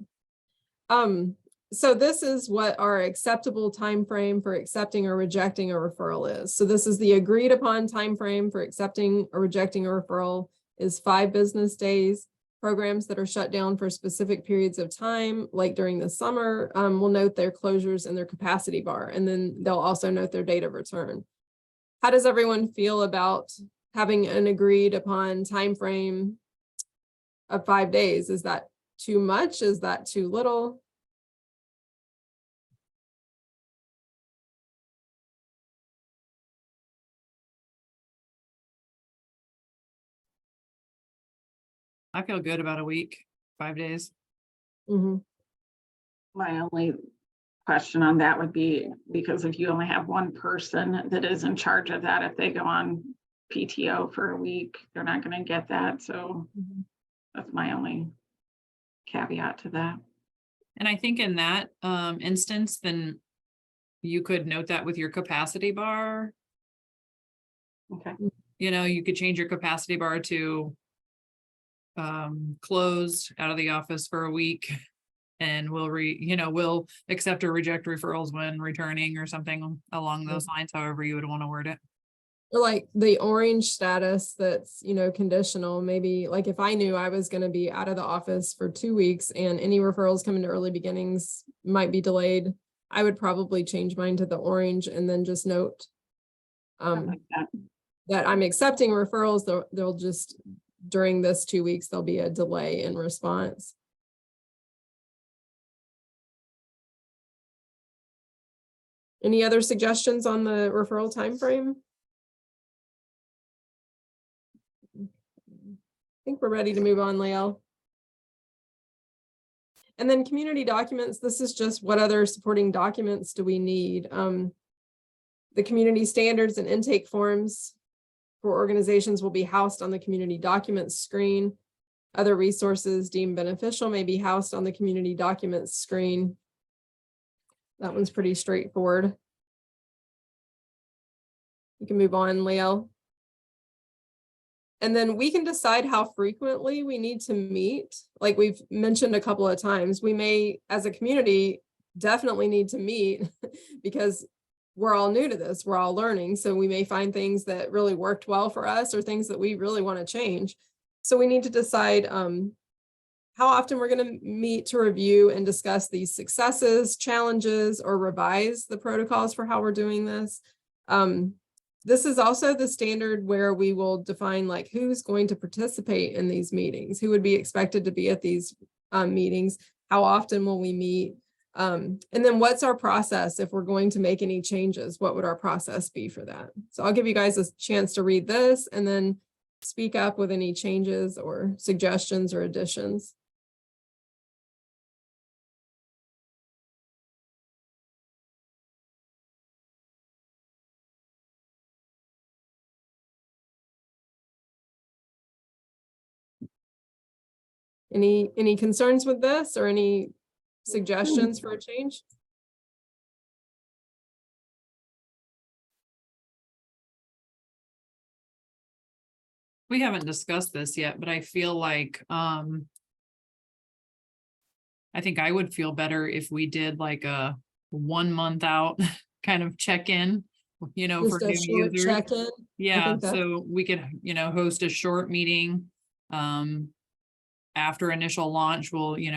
So this is what our acceptable time frame for accepting or rejecting a referral is. So this is the agreed upon time frame for accepting or rejecting a referral is 5 business days. Programs that are shut down for specific periods of time, like during the summer, will note their closures and their capacity bar, and then they'll also note their date of return. How does everyone feel about having an agreed upon time frame of 5 days? Is that too much? Is that too little? I feel good about a week, 5 days. Mhm. My only question on that would be, because if you only have one person that is in charge of that, if they go on PTO for a week, they're not going to get that. So Mhm. that's my only caveat to that. And I think in that instance, then you could note that with your capacity bar. Okay. You could change your capacity bar to closed out of the office for a week, and we'll accept or reject referrals when returning or something along those lines, however you would want to word it. Or like the orange status that's, conditional, maybe like if I knew I was going to be out of the office for 2 weeks and any referrals coming to early beginnings might be delayed, I would probably change mine to the orange and then just note I like that. that I'm accepting referrals. They'll just, during this 2 weeks, there'll be a delay in response. Any other suggestions on the referral timeframe? I think we're ready to move on, Lael. And then community documents, this is just what other supporting documents do we need? The community standards and intake forms for organizations will be housed on the community documents screen. Other resources deemed beneficial may be housed on the community documents screen. That one's pretty straightforward. You can move on, Leo. And then we can decide how frequently we need to meet. Like we've mentioned a couple of times, we may, as a community, definitely need to meet because we're all new to this, we're all learning. So we may find things that really worked well for us or things that we really want to change. So we need to decide how often we're going to meet to review and discuss these successes, challenges, or revise the protocols for how we're doing this. This is also the standard where we will define like who's going to participate in these meetings, who would be expected to be at these meetings, how often will we meet, and then what's our process if we're going to make any changes, what would our process be for that? So I'll give you guys a chance to read this and then speak up with any changes or suggestions or additions. Any concerns with this or any suggestions for a change? We haven't discussed this yet, but I feel like, I think I would feel better if we did like a 1 month out kind of check-in, you know, for Just a new short users. check-in. Yeah, think that- so we could, you know, host a short meeting. After initial launch, we'll be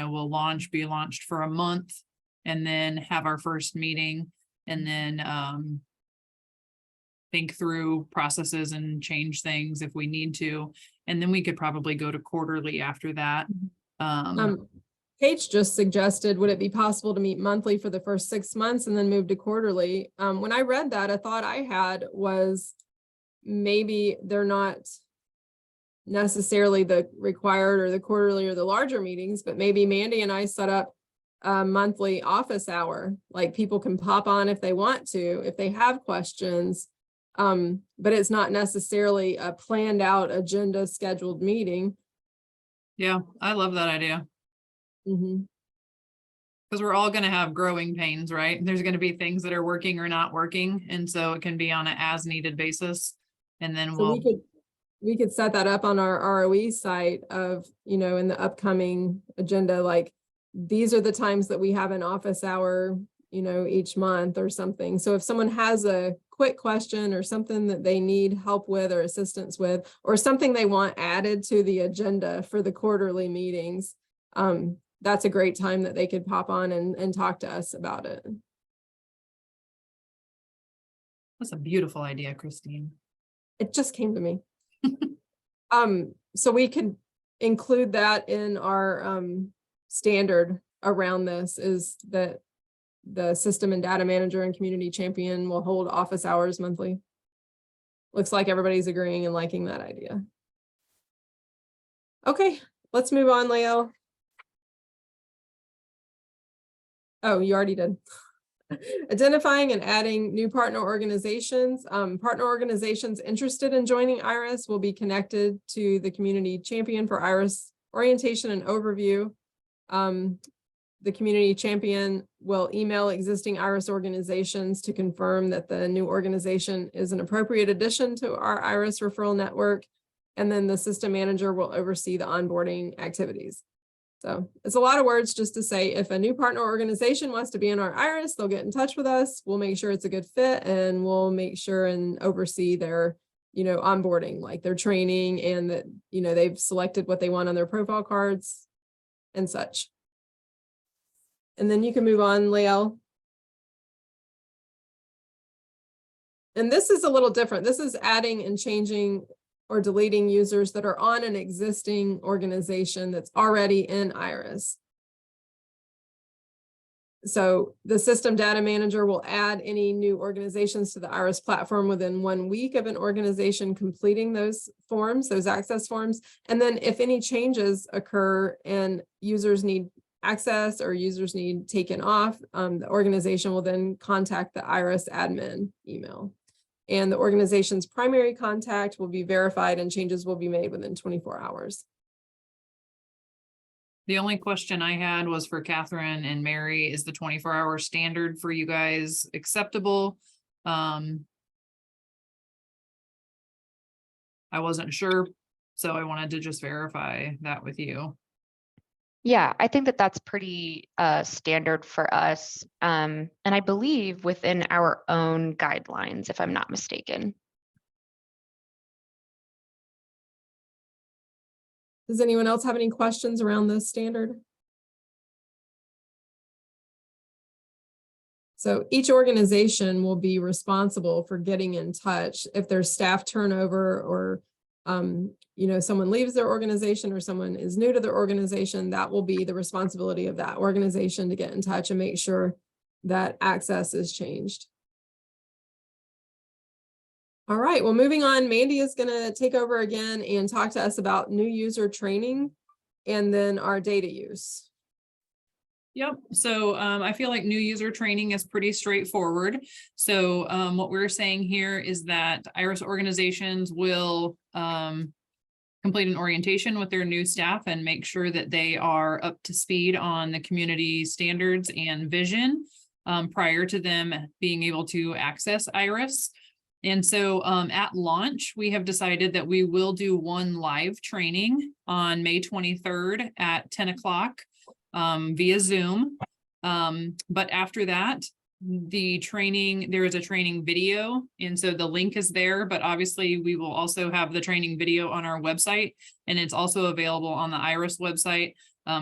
launched for a month and then have our first meeting and then think through processes and change things if we need to. And then we could probably go to quarterly after that. Paige just suggested, would it be possible to meet monthly for the first 6 months and then move to quarterly? When I read that, a thought I had was maybe they're not necessarily the required or the quarterly or the larger meetings, but maybe Mandy and I set up a monthly office hour, like people can pop on if they want to, if they have questions. But it's not necessarily a planned out agenda scheduled meeting. Yeah, I love that idea. Mhm. Because we're all going to have growing pains, right? There's going to be things that are working or not working. And so it can be on an as needed basis. And then So we'll, we could set that up on our ROE site of, you know, in the upcoming agenda, like these are the times that we have an office hour, you know, each month or something. So if someone has a quick question or something that they need help with or assistance with, or something they want added to the agenda for the quarterly meetings, that's a great time that they could pop on and talk to us about it. that's a beautiful idea, Christine. It just came to me. So we could include that in our standard around this, is that the system and data manager and community champion will hold office hours monthly. Looks like everybody's agreeing and liking that idea. Okay, let's move on, Leo. Oh, you already did. Identifying and adding new partner organizations. Partner organizations interested in joining IRIS will be connected to the community champion for IRIS orientation and overview. The community champion will email existing IRIS organizations to confirm that the new organization is an appropriate addition to our IRIS referral network. And then the system manager will oversee the onboarding activities. So it's a lot of words just to say, if a new partner organization wants to be in our IRIS, they'll get in touch with us. We'll make sure it's a good fit and we'll make sure and oversee their, you know, onboarding, like their training, and that, you know, they've selected what they want on their profile cards and such. And then you can move on, Lael. And this is a little different. This is adding and changing or deleting users that are on an existing organization that's already in IRIS. So the system data manager will add any new organizations to the IRIS platform within 1 week of an organization completing those forms, those access forms. And then if any changes occur and users need access or users need taken off, the organization will then contact the IRIS admin email. and the organization's primary contact will be verified and changes will be made within 24 hours. The only question I had was for Catherine and Mary, is the 24-hour standard for you guys acceptable? I wasn't sure, so I wanted to just verify that with you. Yeah, I think that that's pretty standard for us. And I believe within our own guidelines, if I'm not mistaken. Does anyone else have any questions around this standard? So each organization will be responsible for getting in touch if there's staff turnover or someone leaves their organization or someone is new to their organization. That will be the responsibility of that organization to get in touch and make sure that access is changed. All right, well, moving on, Mandy is going to take over again and talk to us about new user training and then our data use. Yep, so I feel like new user training is pretty straightforward. So what we're saying here is that IRIS organizations will complete an orientation with their new staff and make sure that they are up to speed on the community standards and vision prior to them being able to access IRIS. And so at launch, we have decided that we will do one live training on May 23rd at 10 o'clock via Zoom. But after that, there is a training video. And so the link is there, but obviously we will also have the training video on our website, and it's also available on the IRIS website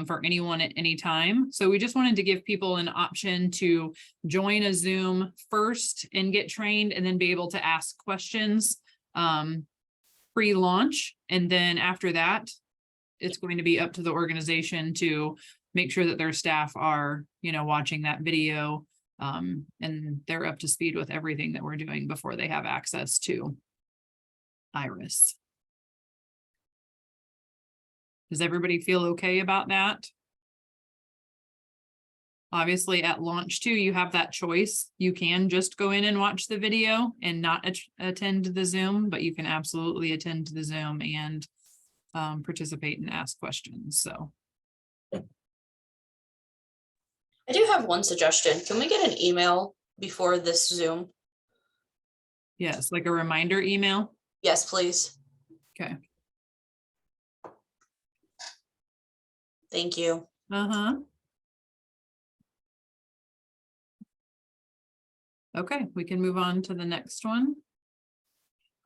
for anyone at any time. So we just wanted to give people an option to join a Zoom first and get trained, and then be able to ask questions pre-launch. And then after that, it's going to be up to the organization to make sure that their staff are, watching that video and they're up to speed with everything that we're doing before they have access to IRIS. Does everybody feel okay about that? Obviously at launch too, you have that choice. You can just go in and watch the video and not attend the Zoom, but you can absolutely attend to the Zoom and participate and ask questions. So. I do have one suggestion. Can we get an email before this Zoom? Yes, like a reminder email. Yes, please. Okay. Thank you. Okay, we can move on to the next one.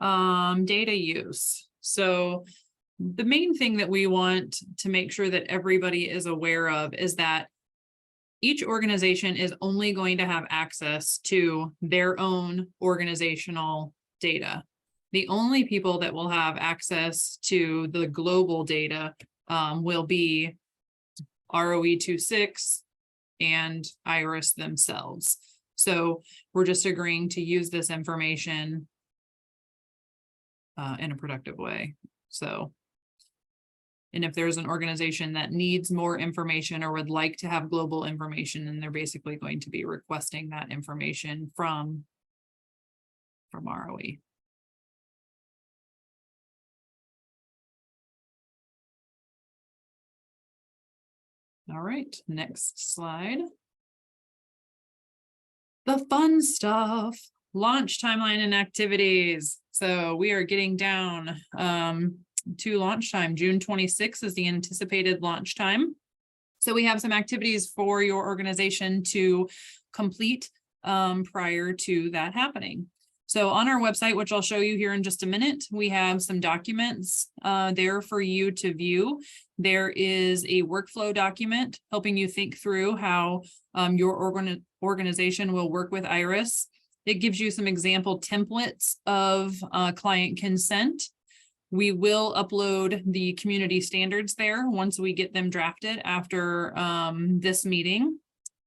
Data use. So the main thing that we want to make sure that everybody is aware of is that each organization is only going to have access to their own organizational data. The only people that will have access to the global data will be ROE26 and IRIS themselves. So we're just agreeing to use this information in a productive way. So, and if there's an organization that needs more information or would like to have global information, then they're basically going to be requesting that information from ROE. All right, next slide. The fun stuff, launch timeline and activities. So we are getting down to launch time. June 26th is the anticipated launch time. So we have some activities for your organization to complete prior to that happening. So on our website, which I'll show you here in just a minute, we have some documents there for you to view. There is a workflow document helping you think through how your organization will work with IRIS. It gives you some example templates of client consent. We will upload the community standards there once we get them drafted after this meeting.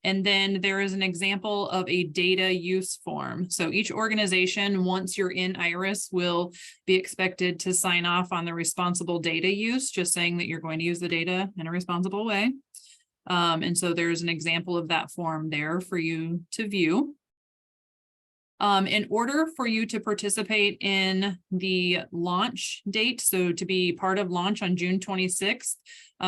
And then there is an example of a data use form. So each organization, once you're in IRIS, will be expected to sign off on the responsible data use, just saying that you're going to use the data in a responsible way. And so there's an example of that form there for you to view. In order for you to participate in the launch date, so to be part of launch on June 26th,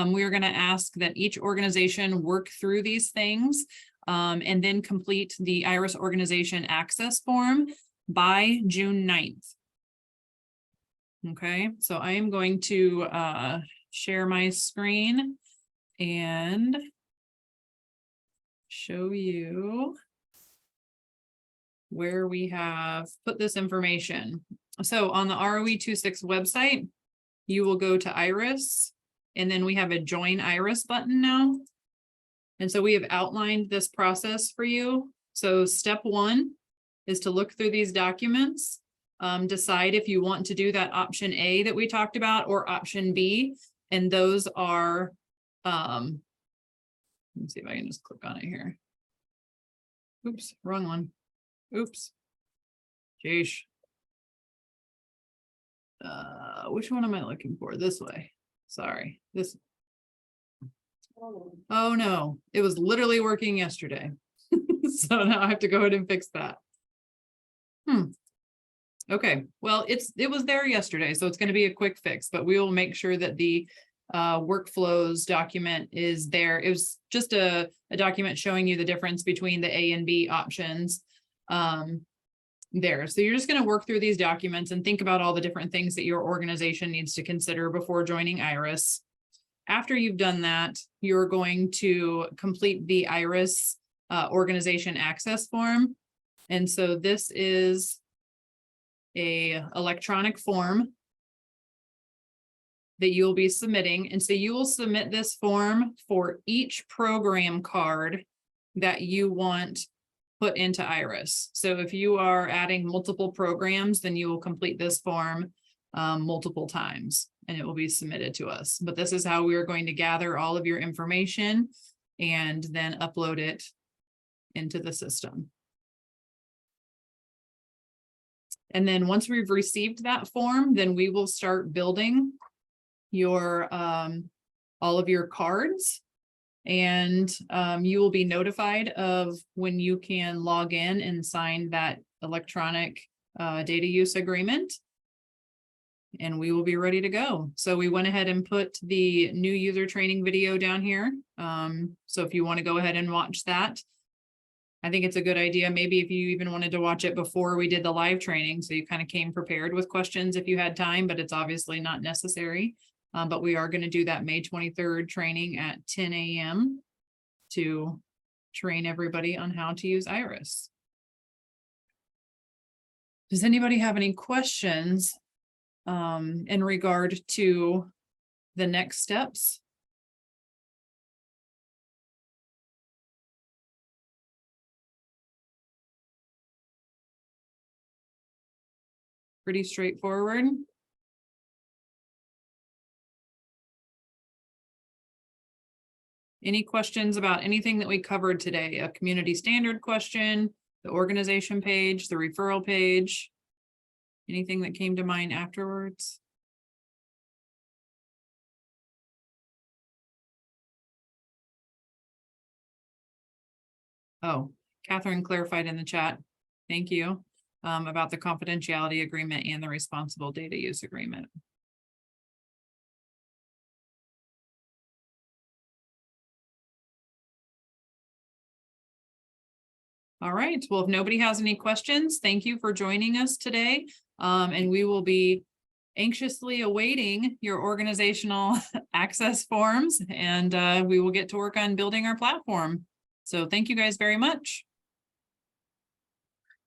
we are going to ask that each organization work through these things and then complete the IRIS organization access form by June 9th. Okay, so I am going to share my screen and show you where we have put this information. So on the ROE26 website, you will go to IRIS, and then we have a Join IRIS button now. And so we have outlined this process for you. So step 1 is to look through these documents, decide if you want to do that option A that we talked about or option B. And those are, let me see if I can just click on it here. Oops, wrong one. Oops. Jeez. Which one am I looking for? This way. Sorry. This. Oh no, it was literally working yesterday. So now I have to go ahead and fix that. Okay, well, it was there yesterday, so it's going to be a quick fix, but we will make sure that the workflows document is there. It was just a document showing you the difference between the A and B options there. So you're just going to work through these documents and think about all the different things that your organization needs to consider before joining IRIS. After you've done that, you're going to complete the IRIS organization access form. And so this is a electronic form that you'll be submitting. And so you will submit this form for each program card that you want put into IRIS. So if you are adding multiple programs, then you will complete this form multiple times and it will be submitted to us. But this is how we are going to gather all of your information and then upload it into the system. And then once we've received that form, then we will start building your all of your cards, and you will be notified of when you can log in and sign that electronic data use agreement, and we will be ready to go. So we went ahead and put the new user training video down here. So if you want to go ahead and watch that, I think it's a good idea. Maybe if you even wanted to watch it before we did the live training, so you kind of came prepared with questions if you had time, but it's obviously not necessary. But we are going to do that May 23rd training at 10 a.m. to train everybody on how to use IRIS. Does anybody have any questions in regard to the next steps? Pretty straightforward. Any questions about anything that we covered today? A community standard question, the organization page, the referral page? Anything that came to mind afterwards? Oh, Catherine clarified in the chat. Thank you. About the confidentiality agreement and the responsible data use agreement. All right, well, if nobody has any questions, thank you for joining us today. And we will be anxiously awaiting your organizational access forms, and we will get to work on building our platform. So thank you guys very much.